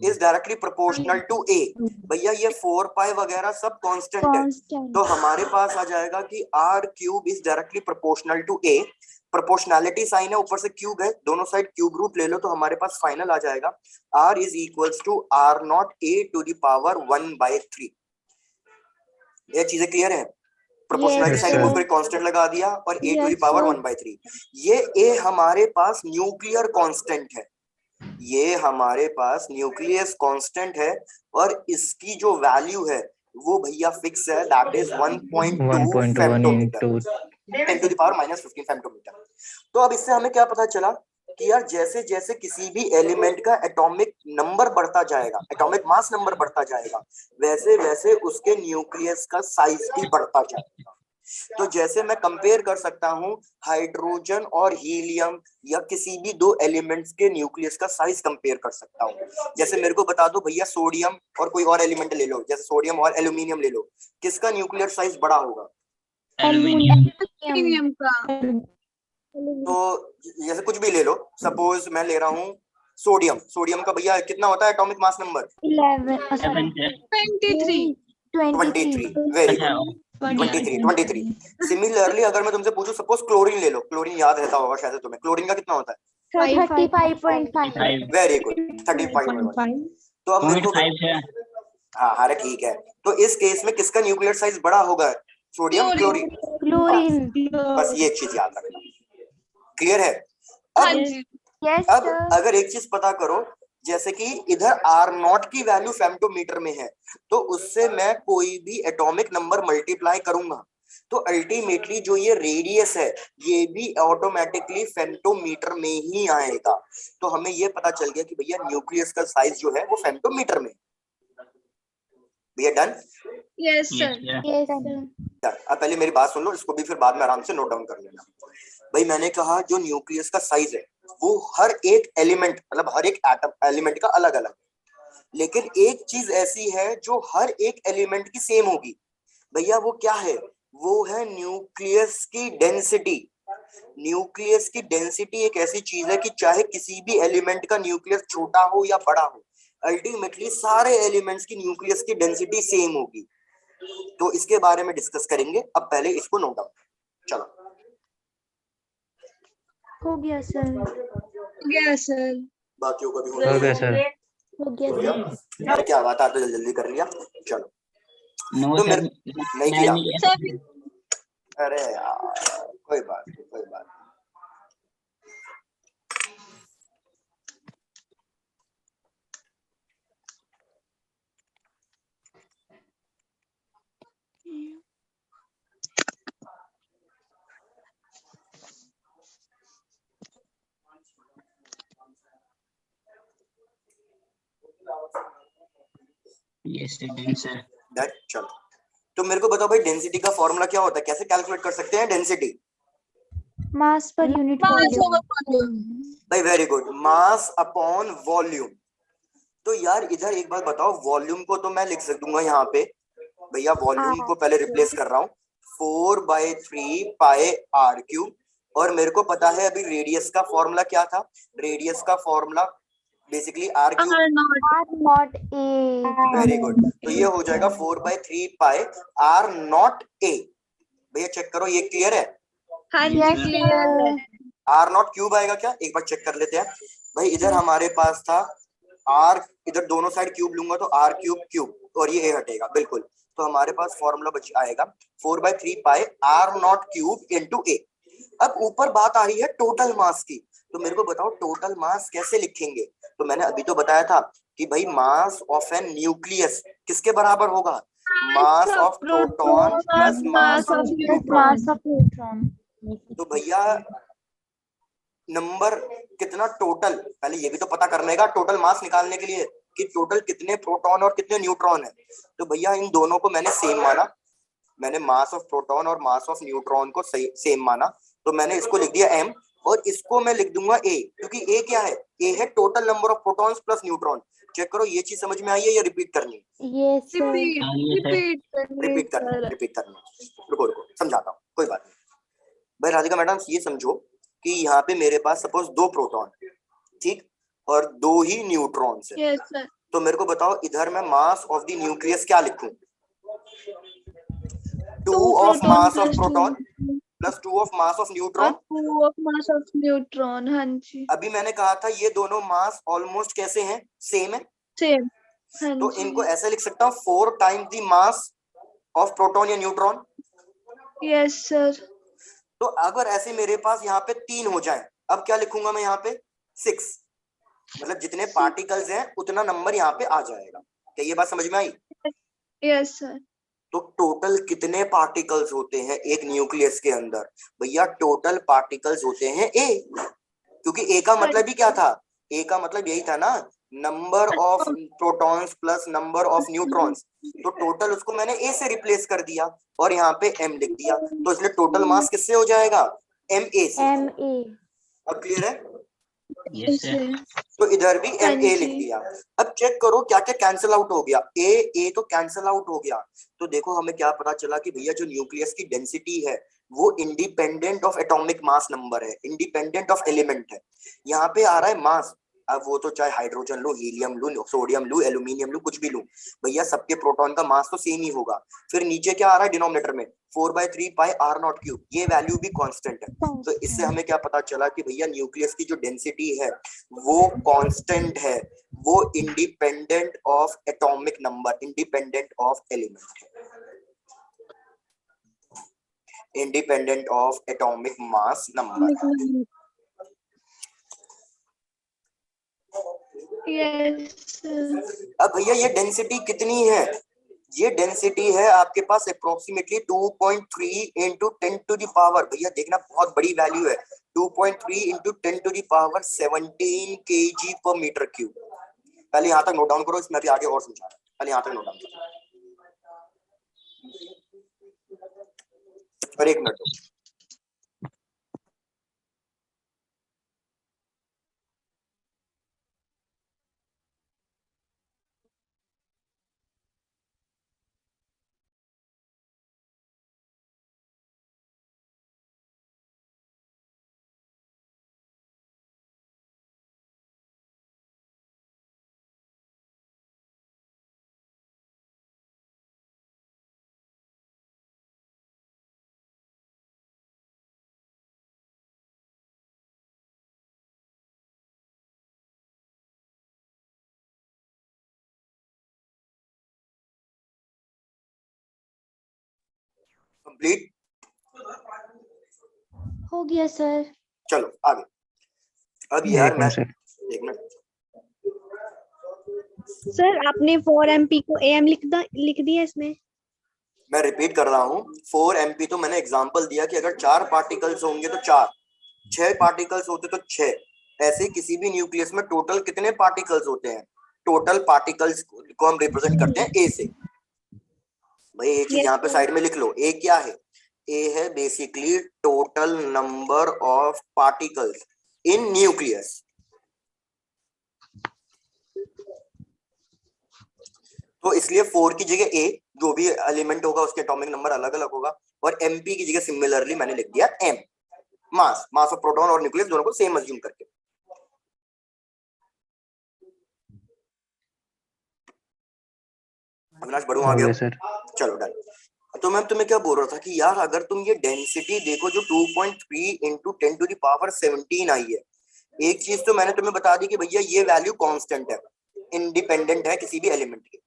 is directly proportional to A। भैया ये 4π वगैरह सब कांस्टेंट है, तो हमारे पास आ जाएगा कि r³ is directly proportional to A। Proportionality sign है, ऊपर से क्यूब है, दोनों साइड क्यूब रूट ले लो तो हमारे पास फाइनल आ जाएगा r is equals to r0a⁴ ये चीजें क्लियर है? प्रोपोर्शनैलिटी साइन रिमूव करके कांस्टेंट लगा दिया और a⁴ ये a हमारे पास न्यूक्लियर कांस्टेंट है, ये हमारे पास न्यूक्लियस कांस्टेंट है और इसकी जो वैल्यू है वो भैया फिक्स है, दैट इज 1.2 फेम्टोमीटर, 10⁻⁻15 फेम्टोमीटर। तो अब इससे हमें क्या पता चला कि यार जैसे जैसे किसी भी एलिमेंट का एटॉमिक नंबर बढ़ता जाएगा, एटॉमिक मास नंबर बढ़ता जाएगा, वैसे वैसे उसके न्यूक्लियस का साइज भी बढ़ता जाएगा। तो जैसे मैं कंपेयर कर सकता हूं हाइड्रोजन और हीलियम या किसी भी दो एलिमेंट्स के न्यूक्लियस का साइज कंपेयर कर सकता हूं। जैसे मेरे को बता दो भैया सोडियम और कोई और एलिमेंट ले लो, जैसे सोडियम और एल्यूमिनियम ले लो, किसका न्यूक्लियर साइज बड़ा होगा? एल्यूमिनियम। Aluminium का। तो जैसे कुछ भी ले लो, सपोज मैं ले रहा हूँ सोडियम, सोडियम का भैया कितना होता है atomic mass number? 23. 23। Very good, 23। Similarly अगर मैं तुमसे पूछूं सपोज क्लोरीन ले लो, क्लोरीन याद रहता होगा शायद तुम्हें, क्लोरीन का कितना होता है? 35.5। Very good, 35.5। तो अब मेरे को 0.5 है। हाँ हाँ ठीक है। तो इस केस में किसका न्यूक्लियर साइज बड़ा होगा? Sodium, chlorine. क्लोरीन। बस ये चीज याद रखना, क्लियर है? हाँ अब जी। यस अब सर। अगर एक चीज पता करो, जैसे कि इधर R0 की वैल्यू फेम्टोमीटर में है, तो उससे मैं कोई भी एटॉमिक नंबर मल्टीप्लाई करूंगा तो अल्टीमेटली जो ये रेडियस है ये भी ऑटोमेटिकली फेम्टोमीटर में ही आएगा। तो हमें ये पता चल गया कि भैया न्यूक्लियस का साइज जो है वो फेम्टोमीटर में। भैया done? Yes, sir. Yes sir. अब पहले मेरी बात सुन लो, इसको भी फिर बाद में आराम से नोट डाउन कर लेना। भाई मैंने कहा जो न्यूक्लियस का साइज है वो हर एक एलिमेंट मतलब हर एक एटम एलिमेंट का अलग अलग, लेकिन एक चीज ऐसी है जो हर एक एलिमेंट की सेम होगी। भैया वो क्या है? वो है न्यूक्लियस की डेंसिटी। न्यूक्लियस की डेंसिटी एक ऐसी चीज है कि चाहे किसी भी एलिमेंट का न्यूक्लियस छोटा हो या बड़ा हो, अल्टीमेटली सारे एलिमेंट्स की न्यूक्लियस की डेंसिटी सेम होगी। तो इसके बारे में डिस्कस करेंगे, अब पहले इसको नोट डाउन। चलो हो गया सर। Yes sir. बाकियों का भी हो गया सर। हो गया हो गया? सर। अरे क्या बात है, आप तो जल्दी जल्दी कर लिया। चलो नो तो सर, मेरे नहीं मैं किया। नहीं किया सर अरे यार कोई बात नहीं, कोई बात नहीं। Yes sir, done sir. चलो तो मेरे को बताओ भाई, डेंसिटी का फॉर्मूला क्या होता है, कैसे कैलकुलेट कर सकते हैं density? Mass per unit mass volume. Over volume. भाई very good, mass upon volume. तो यार इधर एक बात बताओ, वॉल्यूम को तो मैं लिख सकूंगा यहाँ पे, भैया वॉल्यूम को पहले रिप्लेस कर रहा हूँ 4/3 पाई आर क्यूब, और मेरे को पता है अभी रेडियस का फॉर्मूला क्या था। रेडियस का formula basically R cube. R not. R not A. Very good, तो ये हो जाएगा 4/3 पाई आर नॉट ए। भैया चेक करो ये क्लियर है? हाँ जी यस क्लियर है। आर नॉट क्यूब आएगा क्या, एक बार चेक कर लेते हैं। भाई इधर हमारे पास था आर, इधर दोनों साइड क्यूब लूंगा तो आर क्यूब क्यूब, और ये ए हटेगा बिल्कुल। तो हमारे पास फॉर्मूला बच आएगा 4/3 पाई आर नॉट क्यूब इंटू ए। अब ऊपर बात आ रही है टोटल मास की, तो मेरे को बताओ टोटल मास कैसे लिखेंगे। तो मैंने अभी तो बताया था कि भाई मास ऑफ एन न्यूक्लियस किसके बराबर होगा? Mass of proton plus mass of neutron. Mass of neutron. तो भैया नंबर कितना टोटल, पहले ये भी तो पता करने का टोटल मास निकालने के लिए कि टोटल कितने प्रोटॉन और कितने न्यूट्रॉन है। तो भैया इन दोनों को मैंने सेम माना, मैंने मास ऑफ प्रोटॉन और मास ऑफ न्यूट्रॉन को सेम माना, तो मैंने इसको लिख दिया m, और इसको मैं लिख दूंगा a, क्योंकि a क्या है? a है total number of protons plus neutron. Check करो ये चीज समझ में आई है या रिपीट करनी है? Yes sir. रिपीट आइए सर। रिपीट करनी है रिपीट सर। करनी है। रुको रुको समझाता हूँ, कोई बात नहीं। भाई राधिका मैडम ये समझो कि यहाँ पे मेरे पास सपोज 2 प्रोटॉन, ठीक, और 2 ही न्यूट्रॉन्स है। Yes sir. तो मेरे को बताओ इधर मैं मास ऑफ द न्यूक्लियस क्या लिखूं? 2 of mass of proton plus 2 of mass of neutron. 2 of mass of neutron. हाँ जी अभी मैंने कहा था ये दोनों मास ऑलमोस्ट कैसे हैं? सेम है। सेम। हाँ तो जी इनको ऐसे लिख सकता हूँ 4 times the mass of proton या न्यूट्रॉन। Yes sir. तो अगर ऐसे मेरे पास यहाँ पे 3 हो जाए, अब क्या लिखूंगा मैं यहाँ पे? 6, मतलब जितने पार्टिकल्स हैं उतना नंबर यहाँ पे आ जाएगा। क्या ये बात समझ में आई? Yes sir. तो टोटल कितने पार्टिकल्स होते हैं एक न्यूक्लियस के अंदर? भैया टोटल पार्टिकल्स होते हैं ए, क्योंकि ए का मतलब ही क्या था? ए का मतलब यही था ना, number of protons plus number of neutrons. तो टोटल उसको मैंने ए से रिप्लेस कर दिया और यहाँ पे एम लिख दिया, तो इसलिए टोटल मास किससे हो जाएगा? एम ए से। M A. अब क्लियर है? Yes sir. तो इधर भी हाँ एम ए जी। लिख दिया। अब चेक करो क्या क्या कैंसिल आउट हो गया। ए ए तो कैंसिल आउट हो गया। तो देखो हमें क्या पता चला कि भैया जो न्यूक्लियस की डेंसिटी है वो independent of atomic mass number है, इंडिपेंडेंट ऑफ एलिमेंट है। यहाँ पे आ रहा है मास, अब वो तो चाहे हाइड्रोजन लो, हीलियम लो, सोडियम लो, एल्यूमिनियम लो, कुछ भी लो, भैया सबके प्रोटॉन का मास तो सेम ही होगा। फिर नीचे क्या आ रहा है डिनोमिनेटर में? 4/3 पाई आर नॉट क्यूब, ये वैल्यू भी कांस्टेंट है। तो इससे हमें क्या पता चला कि भैया न्यूक्लियस की जो डेंसिटी है वो कांस्टेंट है, वो independent of atomic number, independent of element है, independent of atomic mass number. Yes sir. अब भैया ये डेंसिटी कितनी है? ये डेंसिटी है आपके पास approximately 2.3 into 10 to the power, भैया देखना बहुत बड़ी वैल्यू है, 2.3 into 10 to the power 17 kg पर मीटर क्यूब। पहले यहाँ तक नोट डाउन करो, इसमें अभी आगे और समझा रहा हूं, पहले यहाँ तक नोट डाउन करो। और एक मिनट कंप्लीट? हो गया सर। चलो आगे। अब यार एक मैं मिनट सर। एक मिनट, सर आपने 4 MP को AM लिख दिया इसमें। मैं रिपीट कर रहा हूँ। 4 MP तो मैंने एग्जांपल दिया कि अगर 4 पार्टिकल्स होंगे तो 4, 6 पार्टिकल्स होते तो 6। ऐसे ही किसी भी न्यूक्लियस में टोटल कितने पार्टिकल्स होते हैं? टोटल पार्टिकल्स को हम रिप्रेजेंट करते हैं ए से। भाई एक चीज Yes, यहाँ पे sir. साइड में लिख लो, ए क्या है? ए है basically total number of particles in nucleus. तो इसलिए 4 की जगह ए, जो भी एलिमेंट होगा उसके एटॉमिक नंबर अलग अलग होगा, और MP की जगह सिमिलरली मैंने लिख दिया M, मास ऑफ प्रोटॉन और न्यूक्लियस दोनों को सेम अज्यूम करके। अविनाश बढ़ू हो आगे गया अब? सर। चलो डन। तो मैं तुम्हें क्या बोल रहा था कि यार अगर तुम ये डेंसिटी देखो जो 2.3 into 10 to the power 17 आई है, एक चीज तो मैंने तुम्हें बता दी कि भैया ये वैल्यू कांस्टेंट है, इंडिपेंडेंट है किसी भी एलिमेंट के।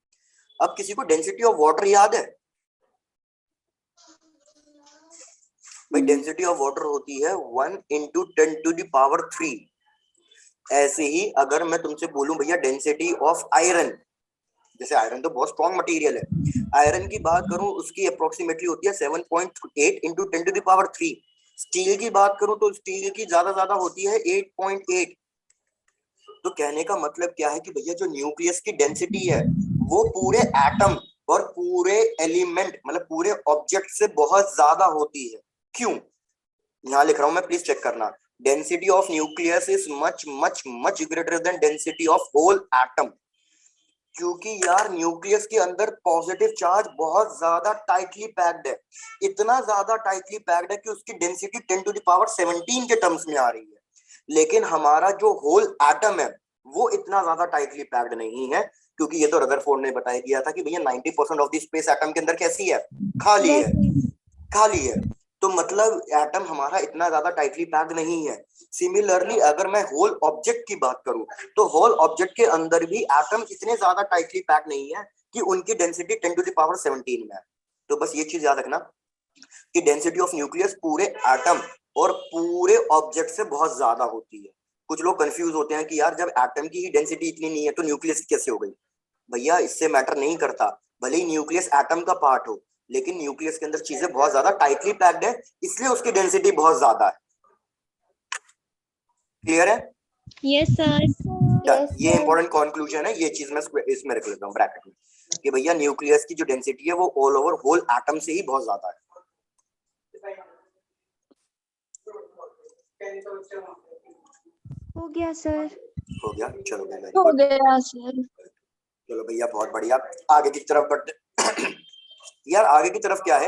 अब किसी को डेंसिटी ऑफ वाटर याद है? भाई डेंसिटी ऑफ वाटर होती है 1 into 10 to the power 3। ऐसे ही अगर मैं तुमसे बोलूं भैया डेंसिटी ऑफ आयरन, जैसे आयरन तो बहुत स्ट्रॉन्ग मटेरियल है, आयरन की बात करूं उसकी अप्रोक्सीमेटली होती है 7.8 into 10 to the power 3। Steel की बात करूं तो स्टील की ज्यादा होती है 8.8। तो कहने का मतलब क्या है कि भैया जो न्यूक्लियस की डेंसिटी है वो पूरे एटम और पूरे एलिमेंट मतलब पूरे ऑब्जेक्ट से बहुत ज्यादा होती है। क्यों? यहां लिख रहा हूं मैं, प्लीज चेक करना। Density of nucleus is much much much greater than density of whole atom. क्योंकि यार न्यूक्लियस के अंदर पॉजिटिव चार्ज बहुत ज्यादा टाइटली पैक्ड है, इतना ज्यादा टाइटली पैक्ड है कि उसकी डेंसिटी 10 to the power 17 के टर्म्स में आ रही है। लेकिन हमारा जो होल एटम है वो इतना ज्यादा टाइटली पैक्ड नहीं है, क्योंकि ये तो रदरफोर्ड ने बताया दिया था कि भैया 90% ऑफ द स्पेस एटम के अंदर कैसी है? खाली है, खाली है। तो मतलब एटम हमारा इतना ज्यादा टाइटली पैक्ड नहीं है। सिमिलरली अगर मैं होल ऑब्जेक्ट की बात करूं तो होल ऑब्जेक्ट के अंदर भी एटम इतने ज्यादा टाइटली पैक्ड नहीं है कि उनकी डेंसिटी 10 to the power 17 में है। तो बस ये चीज याद रखना कि डेंसिटी ऑफ न्यूक्लियस पूरे एटम और पूरे ऑब्जेक्ट से बहुत ज्यादा होती है। कुछ लोग कंफ्यूज होते हैं कि यार जब एटम की ही डेंसिटी इतनी नहीं है तो न्यूक्लियस की कैसे हो गई? भैया इससे मैटर नहीं करता, भले ही न्यूक्लियस एटम का पार्ट हो, लेकिन न्यूक्लियस के अंदर चीजें बहुत ज्यादा टाइटली पैक्ड है, इसलिए उसकी डेंसिटी बहुत ज्यादा है। क्लियर है? Yes, sir. ये इंपॉर्टेंट कंक्लूजन है, ये चीज मैं इसमें रख लेता हूँ ब्रैकेट में कि भैया न्यूक्लियस की जो डेंसिटी है वो ऑल ओवर होल एटम से ही बहुत ज्यादा है। हो गया सर। हो गया? चलो भैया हो गया सर। चलो भैया बहुत बढ़िया, आगे की तरफ बढ़ते। यार आगे की तरफ क्या है,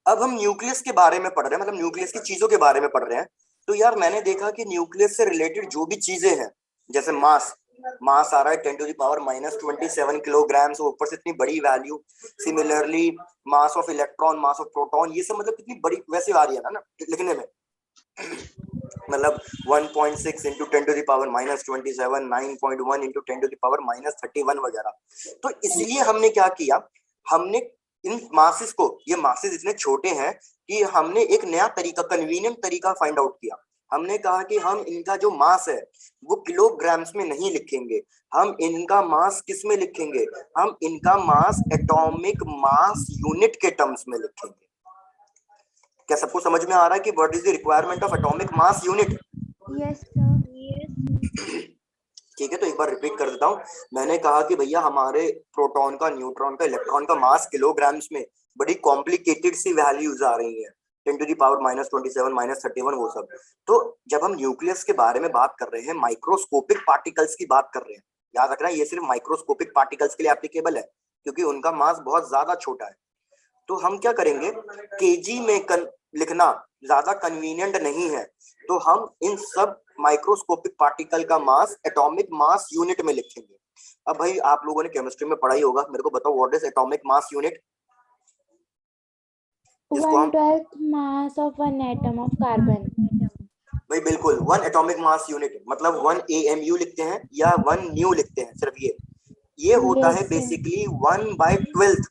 अब हम न्यूक्लियस के बारे में पढ़ रहे हैं, मतलब न्यूक्लियस की चीजों के बारे में पढ़ रहे हैं। तो यार मैंने देखा कि न्यूक्लियस से रिलेटेड जो भी चीजें हैं, जैसे मास आ रहा है 10 to the power -27 किलोग्राम, ऊपर से इतनी बड़ी value. Similarly mass of electron, mass of proton, ये सब मतलब कितनी बड़ी वैसे आ रही है ना लिखने में। मतलब 1.6 into 10 to the power -27, 9.1 into 10 to the power -31 वगैरह। तो इसलिए हमने क्या किया, हमने इन मासेस को, ये मासेस इतने छोटे हैं कि हमने एक नया तरीका, कन्वीनियंट तरीका फाइंड आउट किया। हमने कहा कि हम इनका जो मास है वो किलोग्राम्स में नहीं लिखेंगे, हम इनका मास किस में लिखेंगे? हम इनका मास एटॉमिक मास यूनिट के टर्म्स में लिखेंगे। क्या सबको समझ में आ रहा है कि what is the requirement of atomic mass unit? Yes sir. ठीक है, तो एक बार रिपीट कर देता हूँ। मैंने कहा कि भैया हमारे प्रोटॉन का, न्यूट्रॉन का, इलेक्ट्रॉन का मास किलोग्राम्स में, बड़ी कॉम्प्लिकेटेड सी वैल्यूज आ रही हैं, 10 to the power -27, -31 वो सब। तो जब हम न्यूक्लियस के बारे में बात कर रहे हैं, माइक्रोस्कोपिक पार्टिकल्स की बात कर रहे हैं, याद रखना ये सिर्फ माइक्रोस्कोपिक पार्टिकल्स के लिए एप्लीकेबल है, क्योंकि उनका मास बहुत ज्यादा छोटा है। तो हम क्या करेंगे, केजी में लिखना ज्यादा कन्वीनियंट नहीं है, तो हम इन सब माइक्रोस्कोपिक पार्टिकल का मास एटॉमिक मास यूनिट में लिखेंगे। अब भाई आप लोगों ने केमिस्ट्री में पढ़ा ही होगा, मेरे को बताओ what is atomic mass unit? 1/12 mass of one atom of carbon. भाई बिल्कुल, 1 एटॉमिक मास यूनिट मतलब 1 AMU लिखते हैं या 1 न्यू लिखते हैं, सिर्फ ये होता है Yes, sir. बेसिकली 1/12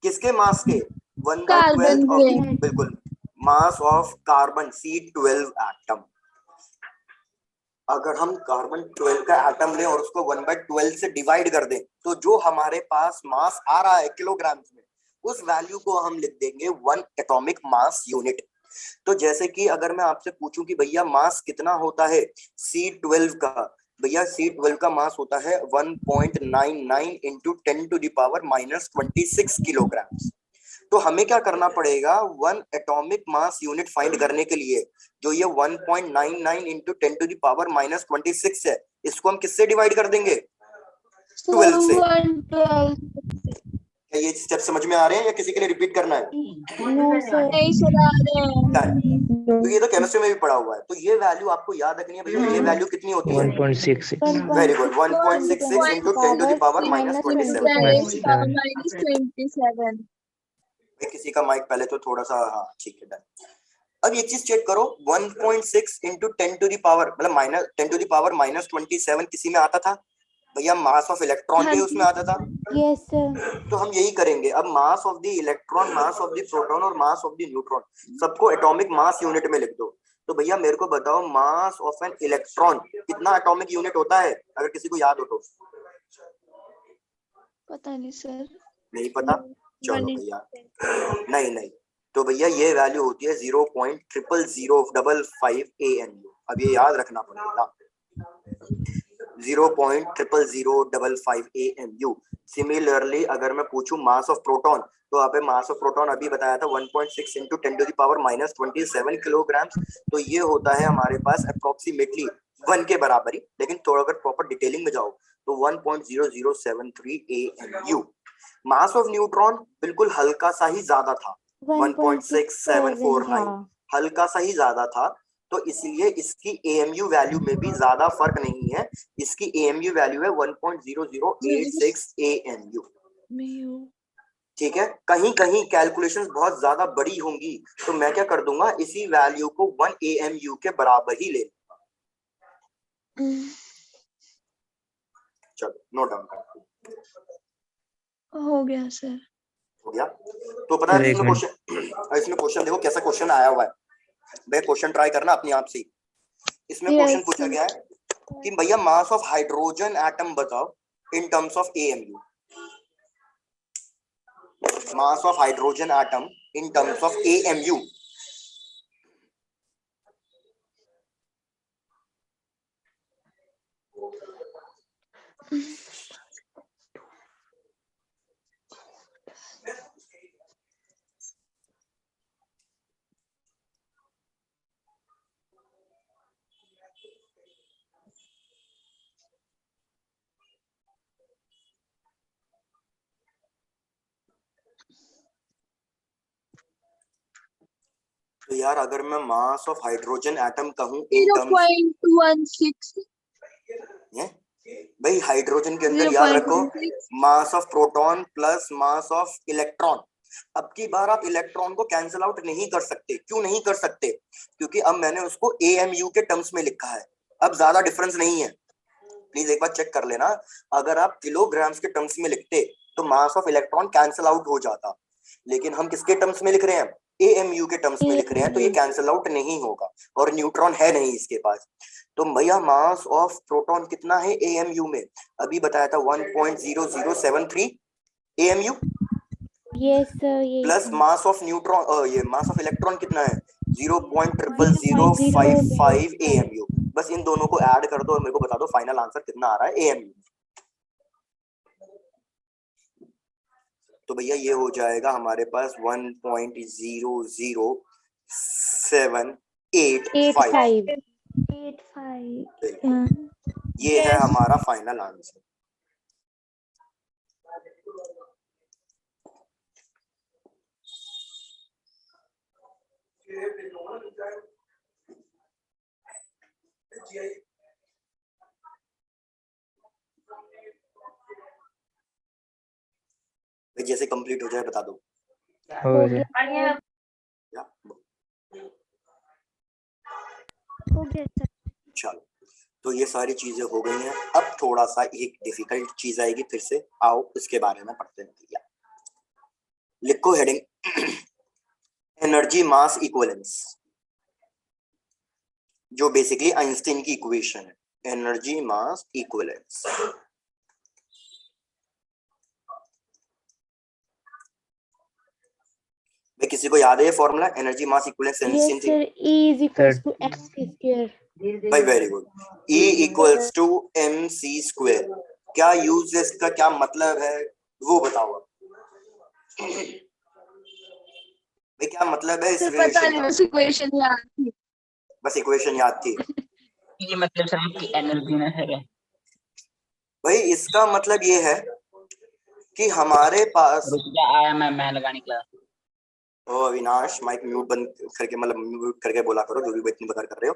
किसके मास के? कार्बन के बिल्कुल mass of carbon C12 atom. अगर हम कार्बन 12 का एटम लें और उसको 1/12 से डिवाइड कर दें तो जो हमारे पास मास आ रहा है किलोग्राम्स में, उस वैल्यू को हम लिख देंगे 1 एटॉमिक मास यूनिट। तो जैसे कि अगर मैं आपसे पूछूं कि भैया मास कितना होता है C12 का, भैया C12 का मास होता है 1.99 इंटू 10⁻⁻26 किलोग्राम। तो हमें क्या करना पड़ेगा, 1 एटॉमिक मास यूनिट फाइंड करने के लिए जो ये 1.99 इंटू 10⁻⁻26 है, इसको हम किससे डिवाइड कर देंगे, 12 से। क्या ये स्टेप समझ में आ रहे हैं या किसी के लिए रिपीट करना है? No sir. नहीं सुना रहे हैं। तो ये तो केमिस्ट्री में भी पढ़ा हुआ है। तो ये वैल्यू आपको याद रखनी है भैया, ये वैल्यू कितनी होती है? 1.66 वेरी गुड, 1.66 इंटू 10⁻⁻27। -27 किसी का माइक पहले तो थोड़ा सा, हाँ ठीक है डन। अब ये चीज चेक करो, 1.6 इंटू 10⁻, मतलब -10⁻⁻27 किसी में आता था भैया? मास ऑफ इलेक्ट्रॉन के उसमें आता था। Yes sir. तो हम यही करेंगे अब, mass of the electron, mass of the proton और मास ऑफ द न्यूट्रॉन सबको एटॉमिक मास यूनिट में लिख दो। तो भैया मेरे को बताओ मास ऑफ एन इलेक्ट्रॉन कितना एटॉमिक यूनिट होता है, अगर किसी को याद हो तो? पता नहीं सर। नहीं पता? चलो भैया, नहीं तो भैया ये वैल्यू होती है 0.00055 AMU। अब ये याद रखना पड़ेगा, 0.00055 AMU। सिमिलरली अगर मैं पूछूं मास ऑफ प्रोटॉन, तो यहाँ पे मास ऑफ प्रोटॉन अभी बताया था 1.6 इंटू 10⁻⁻27 किलोग्राम। तो ये होता है हमारे पास अप्रोक्सीमेटली 1 के बराबर ही, लेकिन थोड़ा अगर प्रॉपर डिटेलिंग में जाओ तो 1.0073 AMU। मास ऑफ न्यूट्रॉन बिल्कुल हल्का सा ही ज्यादा था, 1.6749, हल्का सा ही ज्यादा था। तो इसलिए इसकी AMU वैल्यू में भी ज्यादा फर्क नहीं है, इसकी AMU वैल्यू है 1.0086 AMU। ठीक है, कहीं कहीं कैलकुलेशंस बहुत ज्यादा बड़ी होंगी तो मैं क्या कर दूंगा, इसी वैल्यू को 1 AMU के बराबर ही ले लूंगा। चलो नोट डाउन कर, हो गया सर। हो गया? तो पता है इसमें क्वेश्चन देखो कैसा क्वेश्चन आया हुआ है। भाई क्वेश्चन ट्राई करना अपने आप से। इसमें क्वेश्चन पूछा गया है कि भैया मास ऑफ हाइड्रोजन एटम बताओ in terms of AMU। Mass of hydrogen atom in terms of AMU। तो यार अगर मैं मास ऑफ हाइड्रोजन एटम कहूं इन टर्म्स 0.16 भाई हाइड्रोजन के अंदर याद रखो mass of proton plus mass of electron. अब की बार आप इलेक्ट्रॉन को कैंसिल आउट नहीं कर सकते। क्यों नहीं कर सकते? क्योंकि अब मैंने उसको AMU के टर्म्स में लिखा है, अब ज्यादा डिफरेंस नहीं है। प्लीज एक बार चेक कर लेना, अगर आप किलोग्राम्स के टर्म्स में लिखते तो mass of electron cancel out हो जाता, लेकिन हम किसके टर्म्स में लिख रहे हैं, AMU के टर्म्स में लिख रहे हैं, तो ये कैंसिल आउट नहीं होगा और न्यूट्रॉन है नहीं इसके पास। तो भैया मास ऑफ प्रोटॉन कितना है AMU में? अभी बताया था 1.0073 AMU yes sir. Plus mass of neutron, ये मास ऑफ इलेक्ट्रॉन कितना है 0.0055 AMU। बस इन दोनों को ऐड कर दो और मेरे को बता दो फाइनल आंसर कितना आ रहा है AMU। तो भैया ये हो जाएगा हमारे पास 1.00785। ये है हमारा फाइनल आंसर। जैसे कंप्लीट हो जाए बता दो। हो गया चलो, तो ये सारी चीजें हो गई हैं। अब थोड़ा सा एक डिफिकल्ट चीज आएगी फिर से, आओ उसके बारे में पढ़ते हैं भैया। लिखो हेडिंग एनर्जी मास इक्विवेलेंस, जो बेसिकली आइंस्टीन की इक्वेशन है, एनर्जी मास इक्विवेलेंस। भाई किसी को याद है ये फॉर्मूला, एनर्जी मास इक्विवेलेंस आइंस्टीन Yes थी? sir, E is equals to mc square. भाई very good. E equals to mc square. क्या यूज है इसका, क्या मतलब है वो बताओ आप। भाई क्या मतलब है इस सर पता रिलेशन नहीं, का? बस इक्वेशन याद थी। बस इक्वेशन याद थी। ये मतलब सर आपकी एनर्जी ना है। भाई इसका मतलब ये है कि हमारे पास, रुक जा, आया मैं लगाने के लिए। ओ अविनाश माइक म्यूट बंद करके, मतलब म्यूट करके बोला करो जो भी इतनी बकर कर रहे हो।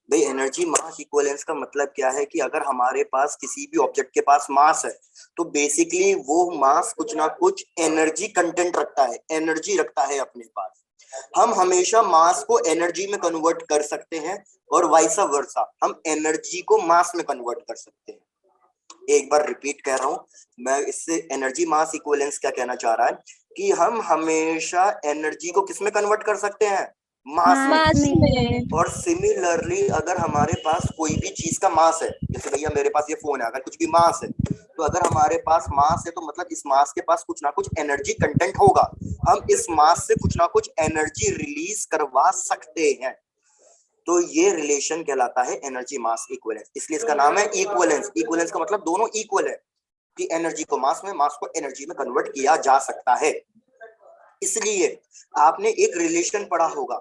भाई एनर्जी मास इक्विवेलेंस का मतलब क्या है कि अगर हमारे पास किसी भी ऑब्जेक्ट के पास मास है तो बेसिकली वो मास कुछ ना कुछ एनर्जी कंटेंट रखता है, एनर्जी रखता है अपने पास। हम हमेशा मास को एनर्जी में कन्वर्ट कर सकते हैं और वाइस वर्सा, हम एनर्जी को मास में कन्वर्ट कर सकते हैं। एक बार रिपीट कर रहा हूं मैं, इससे एनर्जी मास इक्विवेलेंस क्या कहना चाह रहा है कि हम हमेशा एनर्जी को किस में कन्वर्ट कर सकते हैं, मास में। मास में। और सिमिलरली अगर हमारे पास कोई भी चीज का मास है, जैसे भैया मेरे पास ये फोन है, अगर कुछ भी मास है तो अगर हमारे पास मास है तो मतलब इस मास के पास कुछ ना कुछ एनर्जी कंटेंट होगा, हम इस मास से कुछ ना कुछ एनर्जी रिलीज करवा सकते हैं। तो ये रिलेशन कहलाता है एनर्जी मास इक्विवेलेंस, इसलिए इसका नाम है इक्विवेलेंस। इक्विवेलेंस का मतलब दोनों इक्वल है, कि एनर्जी को मास में, मास को एनर्जी में कन्वर्ट किया जा सकता है। इसलिए आपने एक रिलेशन पढ़ा होगा,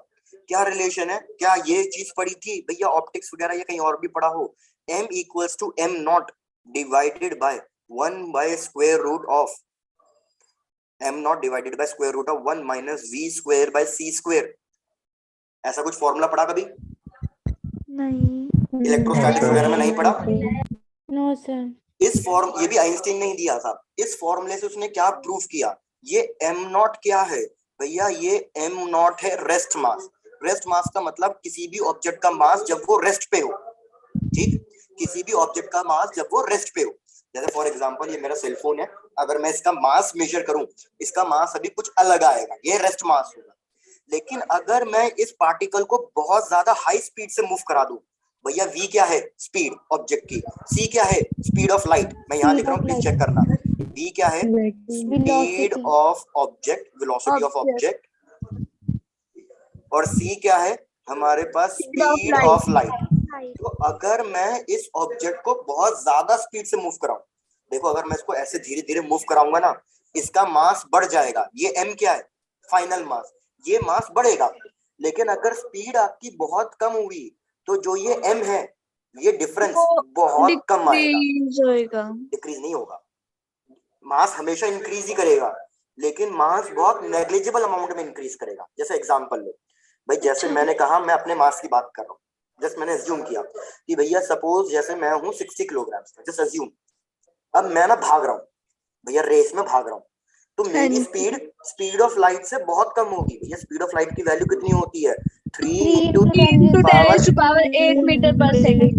क्या रिलेशन है, क्या ये चीज पढ़ी थी भैया ऑप्टिक्स वगैरह या कहीं और भी पढ़ा हो, m equals to m not divided by 1 by square root of m not divided by square root of 1 minus v square by c square. ऐसा कुछ फॉर्मूला पढ़ा कभी नहीं। इलेक्ट्रोस्टैटिक्स वगैरह में? नहीं पढ़ा। No sir. इस फॉर्म, ये भी आइंस्टीन ने ही दिया था। इस फॉर्मूले से उसने क्या प्रूव किया, ये m नॉट क्या है भैया, ये m नॉट है रेस्ट मास। रेस्ट मास का मतलब किसी भी ऑब्जेक्ट का मास जब वो रेस्ट पे हो, ठीक, किसी भी ऑब्जेक्ट का मास जब वो रेस्ट पे हो। जैसे फॉर एग्जांपल ये मेरा सेल फोन है, अगर मैं इसका मास मेजर करूं, इसका मास अभी कुछ अलग आएगा, ये रेस्ट मास होगा। लेकिन अगर मैं इस पार्टिकल को बहुत ज्यादा हाई स्पीड से मूव करा दूं, भैया v क्या है, स्पीड ऑब्जेक्ट की, c क्या है, स्पीड ऑफ लाइट, मैं यहाँ लिख रहा हूँ प्लीज चेक करना, v क्या है, speed of object, velocity of object, और c क्या है हमारे पास, स्पीड ऑफ लाइट। तो अगर मैं इस ऑब्जेक्ट को बहुत ज्यादा स्पीड से मूव कराऊं, देखो अगर मैं इसको ऐसे धीरे धीरे मूव कराऊंगा ना, इसका मास बढ़ जाएगा, ये m क्या है, फाइनल मास, ये मास बढ़ेगा। लेकिन अगर स्पीड आपकी बहुत कम हुई तो जो ये m है, ये डिफरेंस बहुत कम आएगा, डिक्रीज होएगा। डिक्रीज नहीं होगा। मास हमेशा इंक्रीज ही करेगा, लेकिन मास बहुत नेग्लिजिबल अमाउंट में इंक्रीज करेगा। जैसे एग्जांपल लो भाई, जैसे मैंने कहा मैं अपने मास की बात कर रहा हूँ, जस्ट मैंने अज्यूम किया कि भैया सपोज जैसे मैं हूँ 60 किलोग्राम, जस्ट अज्यूम। अब मैं ना भाग रहा हूँ भैया, रेस में भाग रहा हूँ, तो मेरी स्पीड ऑफ लाइट से बहुत कम होगी। भैया स्पीड ऑफ लाइट की वैल्यू कितनी होती है, 3 into into 10 raised to power 8 8 meter per second।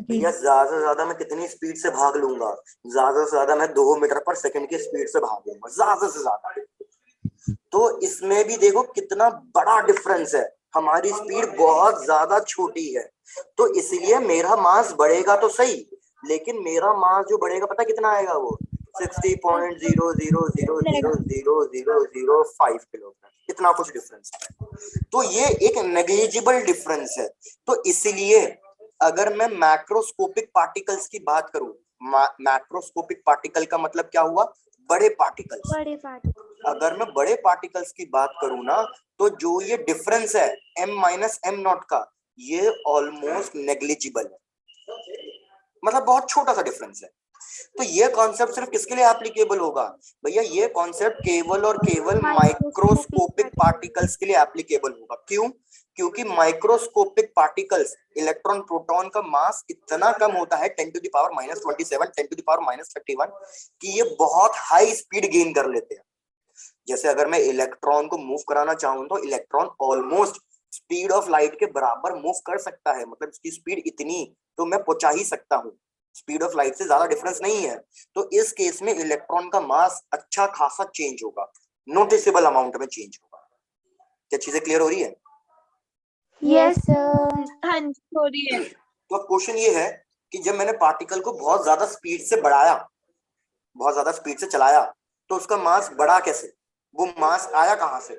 भैया ज्यादा से ज्यादा मैं कितनी स्पीड से भाग लूंगा, ज्यादा से ज्यादा मैं 2 मीटर पर सेकंड की स्पीड से भागूंगा, ज्यादा से ज्यादा। तो इसमें भी देखो कितना बड़ा डिफरेंस है, हमारी स्पीड बहुत ज्यादा छोटी है, तो इसलिए मेरा मास बढ़ेगा तो सही, लेकिन मेरा मास जो बढ़ेगा पता कितना आएगा, वो 60.000000005 किलोग्राम, इतना कुछ डिफरेंस है। तो ये एक नेग्लिजिबल डिफरेंस है। तो इसलिए अगर मैं मैक्रोस्कोपिक पार्टिकल्स की बात करूं, मैक्रोस्कोपिक पार्टिकल का मतलब क्या हुआ, बड़े पार्टिकल्स। बड़े पार्टिकल। अगर मैं बड़े पार्टिकल्स की बात करूं ना, तो जो ये डिफरेंस है m माइनस m नॉट का, ये ऑलमोस्ट नेग्लिजिबल है, मतलब बहुत छोटा सा डिफरेंस है। तो ये कॉन्सेप्ट सिर्फ किसके लिए एप्लीकेबल होगा भैया, ये कॉन्सेप्ट केवल और केवल माइक्रोस्कोपिक पार्टिकल्स के लिए एप्लीकेबल होगा। क्यों, क्योंकि माइक्रोस्कोपिक पार्टिकल्स, इलेक्ट्रॉन प्रोटॉन का मास इतना कम होता है 10 to the power -27, 10 to the power -31, कि ये बहुत हाई स्पीड गेन कर लेते हैं। जैसे अगर मैं इलेक्ट्रॉन को मूव कराना चाहूं तो electron almost speed of light के बराबर मूव कर सकता है, मतलब इसकी स्पीड इतनी तो मैं पहुंचा ही सकता हूं, स्पीड ऑफ लाइट से ज्यादा डिफरेंस नहीं है। तो इस केस में इलेक्ट्रॉन का मास अच्छा खासा चेंज होगा, नोटिसेबल अमाउंट में चेंज होगा। क्या चीजें क्लियर हो रही है? Yes sir. हाँ जी, हो रही है। तो अब क्वेश्चन ये है कि जब मैंने पार्टिकल को बहुत ज्यादा स्पीड से बढ़ाया, बहुत ज्यादा स्पीड से चलाया, तो उसका मास बढ़ा कैसे? वो मास आया कहां से?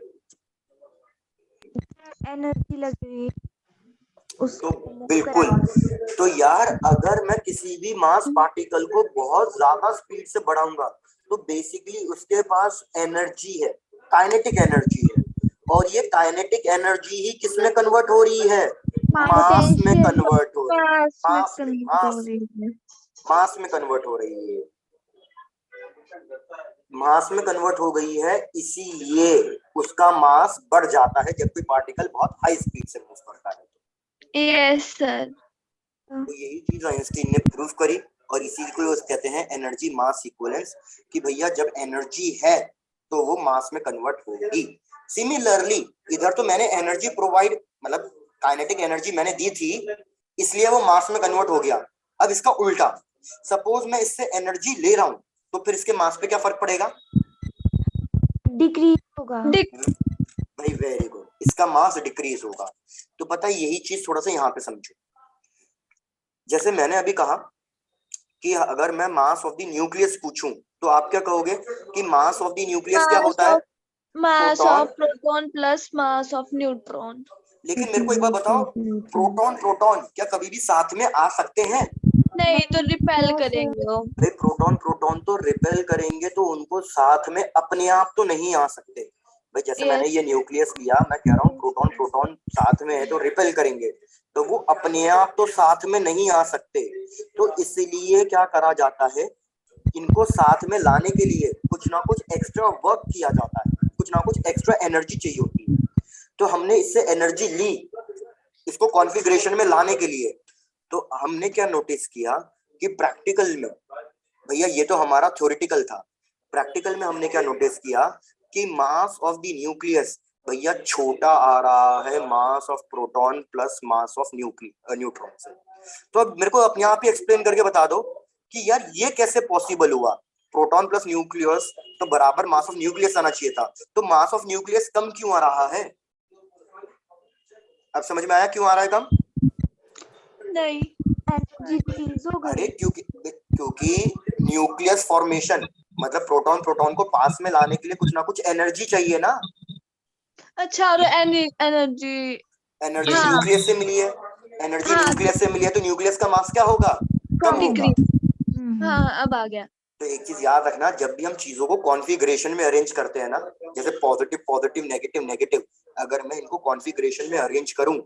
एनर्जी लगी तो उसको move बिल्कुल, कराने। तो यार अगर मैं किसी भी मास पार्टिकल को बहुत ज्यादा स्पीड से बढ़ाऊंगा तो बेसिकली उसके पास एनर्जी है, काइनेटिक एनर्जी है, और ये काइनेटिक एनर्जी ही किस में कन्वर्ट हो रही है? मास में पोटेंशियल कन्वर्ट हो रही है, पास में मास में, convert हो रही है। मास में कन्वर्ट हो रही है, मास में कन्वर्ट हो गई है, इसीलिए उसका मास बढ़ जाता है जब कोई पार्टिकल बहुत हाई स्पीड से मूव करता है। Yes sir. तो यही चीज आइंस्टीन ने प्रूव करी, और इसी को कहते हैं एनर्जी मास इक्विवेलेंस, कि भैया जब एनर्जी है तो वो मास में कन्वर्ट होगी। सिमिलरली इधर तो मैंने एनर्जी प्रोवाइड, मतलब काइनेटिक एनर्जी मैंने दी थी, इसलिए वो मास में कन्वर्ट हो गया। अब इसका उल्टा, सपोज मैं इससे एनर्जी ले रहा हूं, तो फिर इसके मास पे क्या फर्क पड़ेगा? डिक्रीज होगा। भाई वेरी गुड, इसका मास डिक्रीज होगा। तो पता है यही चीज थोड़ा सा यहाँ पे समझो। जैसे मैंने अभी कहा कि अगर मैं मास ऑफ द न्यूक्लियस पूछूं तो आप क्या कहोगे कि मास ऑफ द न्यूक्लियस क्या होता है? Mass proton. Of proton plus mass of neutron. लेकिन मेरे को एक बात बताओ, प्रोटॉन प्रोटॉन क्या कभी भी साथ में आ सकते हैं? नहीं तो रिपेल No, sir. करेंगे वो। अरे प्रोटॉन प्रोटॉन तो रिपेल करेंगे, तो उनको साथ में अपने आप तो नहीं आ सकते। भाई जैसे मैंने यस ये न्यूक्लियस लिया, मैं कह रहा हूँ प्रोटॉन प्रोटॉन साथ में है तो रिपेल करेंगे, तो वो अपने आप तो साथ में नहीं आ सकते। तो इसलिए क्या करा जाता है, इनको साथ में लाने के लिए कुछ ना कुछ एक्स्ट्रा वर्क किया जाता है, कुछ ना कुछ एक्स्ट्रा एनर्जी चाहिए होती है। तो हमने इससे एनर्जी ली इसको कॉन्फ़िगरेशन में लाने के लिए। तो हमने क्या नोटिस किया कि प्रैक्टिकल में, भैया ये तो हमारा थ्योरेटिकल था, प्रैक्टिकल में हमने क्या नोटिस किया कि मास ऑफ द न्यूक्लियस भैया छोटा आ रहा है mass of proton plus mass of neutron से। तो अब मेरे को अपने आप ही एक्सप्लेन करके बता दो कि यार ये कैसे पॉसिबल हुआ? प्रोटॉन प्लस न्यूक्लियस तो बराबर मास ऑफ न्यूक्लियस आना चाहिए था, तो मास ऑफ न्यूक्लियस कम क्यों आ रहा है? अब समझ में आया क्यों आ रहा है कम? नहीं। एनर्जी डिक्रीज हो गई। अरे क्योंकि न्यूक्लियस फॉर्मेशन, मतलब प्रोटॉन प्रोटॉन को पास में लाने के लिए कुछ ना कुछ एनर्जी चाहिए ना। अच्छा, और एनर्जी। एनर्जी हाँ न्यूक्लियस से मिली है, एनर्जी हाँ, न्यूक्लियस से मिली है, तो न्यूक्लियस का मास क्या होगा? कम होगा। डिक्रीज। हाँ अब आ गया। तो एक चीज याद रखना, जब भी हम चीजों को कॉन्फ़िगरेशन में अरेंज करते हैं ना, जैसे पॉजिटिव पॉजिटिव नेगेटिव नेगेटिव, अगर मैं इनको कॉन्फ़िगरेशन में अरेंज करूं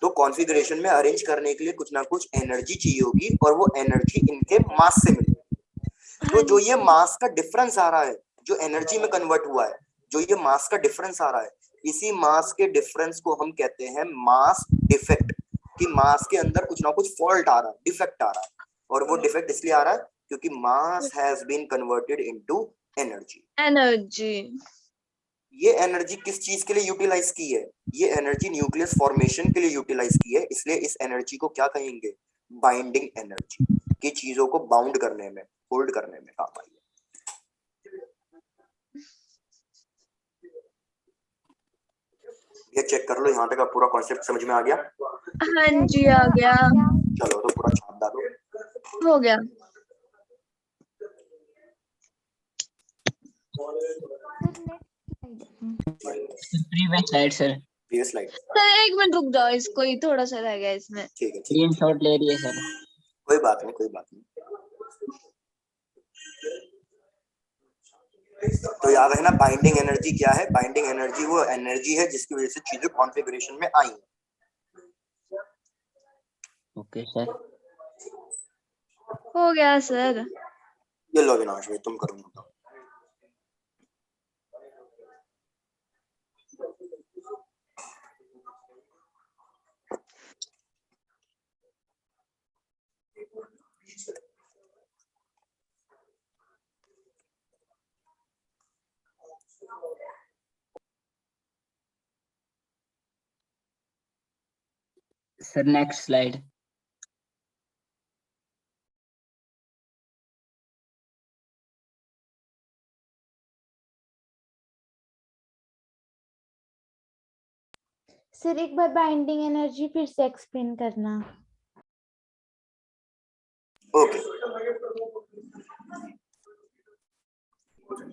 तो कॉन्फ़िगरेशन में अरेंज करने के लिए कुछ ना कुछ एनर्जी चाहिए होगी, और वो एनर्जी इनके मास से मिलेगी। तो जो ये मास का डिफरेंस आ रहा है, जो एनर्जी में कन्वर्ट हुआ है, जो ये मास का डिफरेंस आ रहा है, इसी मास के डिफरेंस को हम कहते हैं मास डिफेक्ट, कि मास के अंदर कुछ ना कुछ फॉल्ट आ रहा है, डिफेक्ट आ रहा है। और वो डिफेक्ट इसलिए आ रहा है क्योंकि mass has been converted into energy. Energy. ये एनर्जी किस चीज के लिए यूटिलाइज की है? ये एनर्जी न्यूक्लियस फॉर्मेशन के लिए यूटिलाइज की है, इसलिए इस एनर्जी को क्या कहेंगे? बाइंडिंग एनर्जी, की चीजों को बाउंड करने में, होल्ड करने में काम आई है। ये चेक कर लो, यहाँ तक आप पूरा कॉन्सेप्ट समझ में आ गया? हाँ जी आ गया। चलो तो पूरा छाप डालो। हो गया। Previous slide sir, previous slide. Sir एक मिनट रुक जाओ, इसको ही थोड़ा सा रह गया इसमें। ठीक है स्क्रीन शॉट ले रही है सर। कोई बात नहीं, कोई बात नहीं। तो याद रखना बाइंडिंग एनर्जी क्या है? बाइंडिंग एनर्जी वो एनर्जी है जिसकी वजह से चीजें कॉन्फ़िगरेशन में आई। Okay sir. हो गया सर। ये लो विनाश भाई, तुम करो। Sir next slide. सर एक बार बाइंडिंग एनर्जी फिर से एक्सप्लेन करना। ओके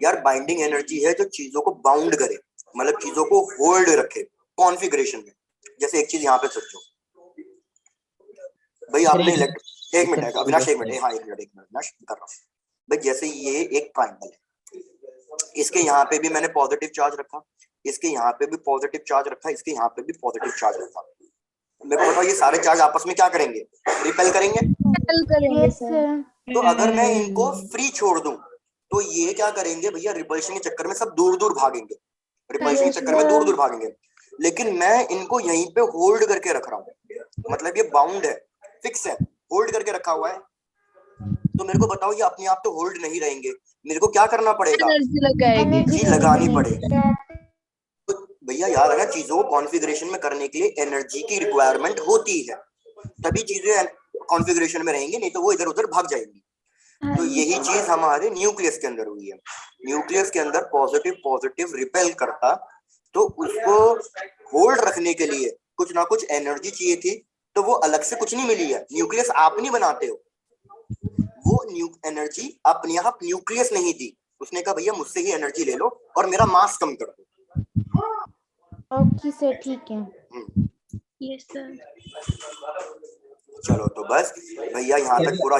यार, बाइंडिंग एनर्जी है जो चीजों को बाउंड करे, मतलब चीजों को होल्ड रखे कॉन्फ़िगरेशन में। जैसे एक चीज यहाँ पे सोचो भाई, सर, आपने एक- एक मिनट सर, अविनाश, एक सर। मिनट, हाँ एक मिनट अविनाश कर रहा हूँ भाई। जैसे ये एक ट्राइंगल है, इसके यहाँ पे भी मैंने पॉजिटिव चार्ज रखा, इसके यहाँ पे भी पॉजिटिव चार्ज रखा, इसके यहाँ पे भी पॉजिटिव चार्ज रखा। मेरे को बताओ ये सारे चार्ज आपस में क्या करेंगे? रिपेल करेंगे। हेल करेंगे यस सर। सर। तो अगर मैं इनको फ्री छोड़ दूं तो ये क्या करेंगे भैया, रिपल्शन के चक्कर में सब दूर दूर भागेंगे, रिपल्शन के Yes, चक्कर में sir. दूर दूर भागेंगे। लेकिन मैं इनको यहीं पे होल्ड करके रख रहा हूँ, मतलब ये बाउंड है, फिक्स है, होल्ड करके रखा हुआ है। तो मेरे को बताओ ये अपने आप तो होल्ड नहीं रहेंगे, मेरे को क्या करना पड़ेगा? एनर्जी लगाएगी। एनर्जी जी लगानी पड़ेगी। तो भैया याद रखना, चीजों को कॉन्फ़िगरेशन में करने के लिए एनर्जी की रिक्वायरमेंट होती है, तभी चीजें कॉन्फ़िगरेशन में रहेंगी, नहीं तो वो इधर उधर भाग जाएंगी। तो यही चीज हमारे न्यूक्लियस के अंदर हुई है। न्यूक्लियस के अंदर पॉजिटिव पॉजिटिव रिपेल करता, तो उसको होल्ड रखने के लिए कुछ ना कुछ एनर्जी चाहिए थी, तो वो अलग से कुछ नहीं मिली है, न्यूक्लियस आप नहीं बनाते हो, वो एनर्जी अपने आप न्यूक्लियस नहीं दी। उसने कहा भैया मुझसे ही एनर्जी ले लो और मेरा मास कम कर दो। ओके सर, ठीक है। Yes sir. चलो तो बस भैया यहाँ तक पूरा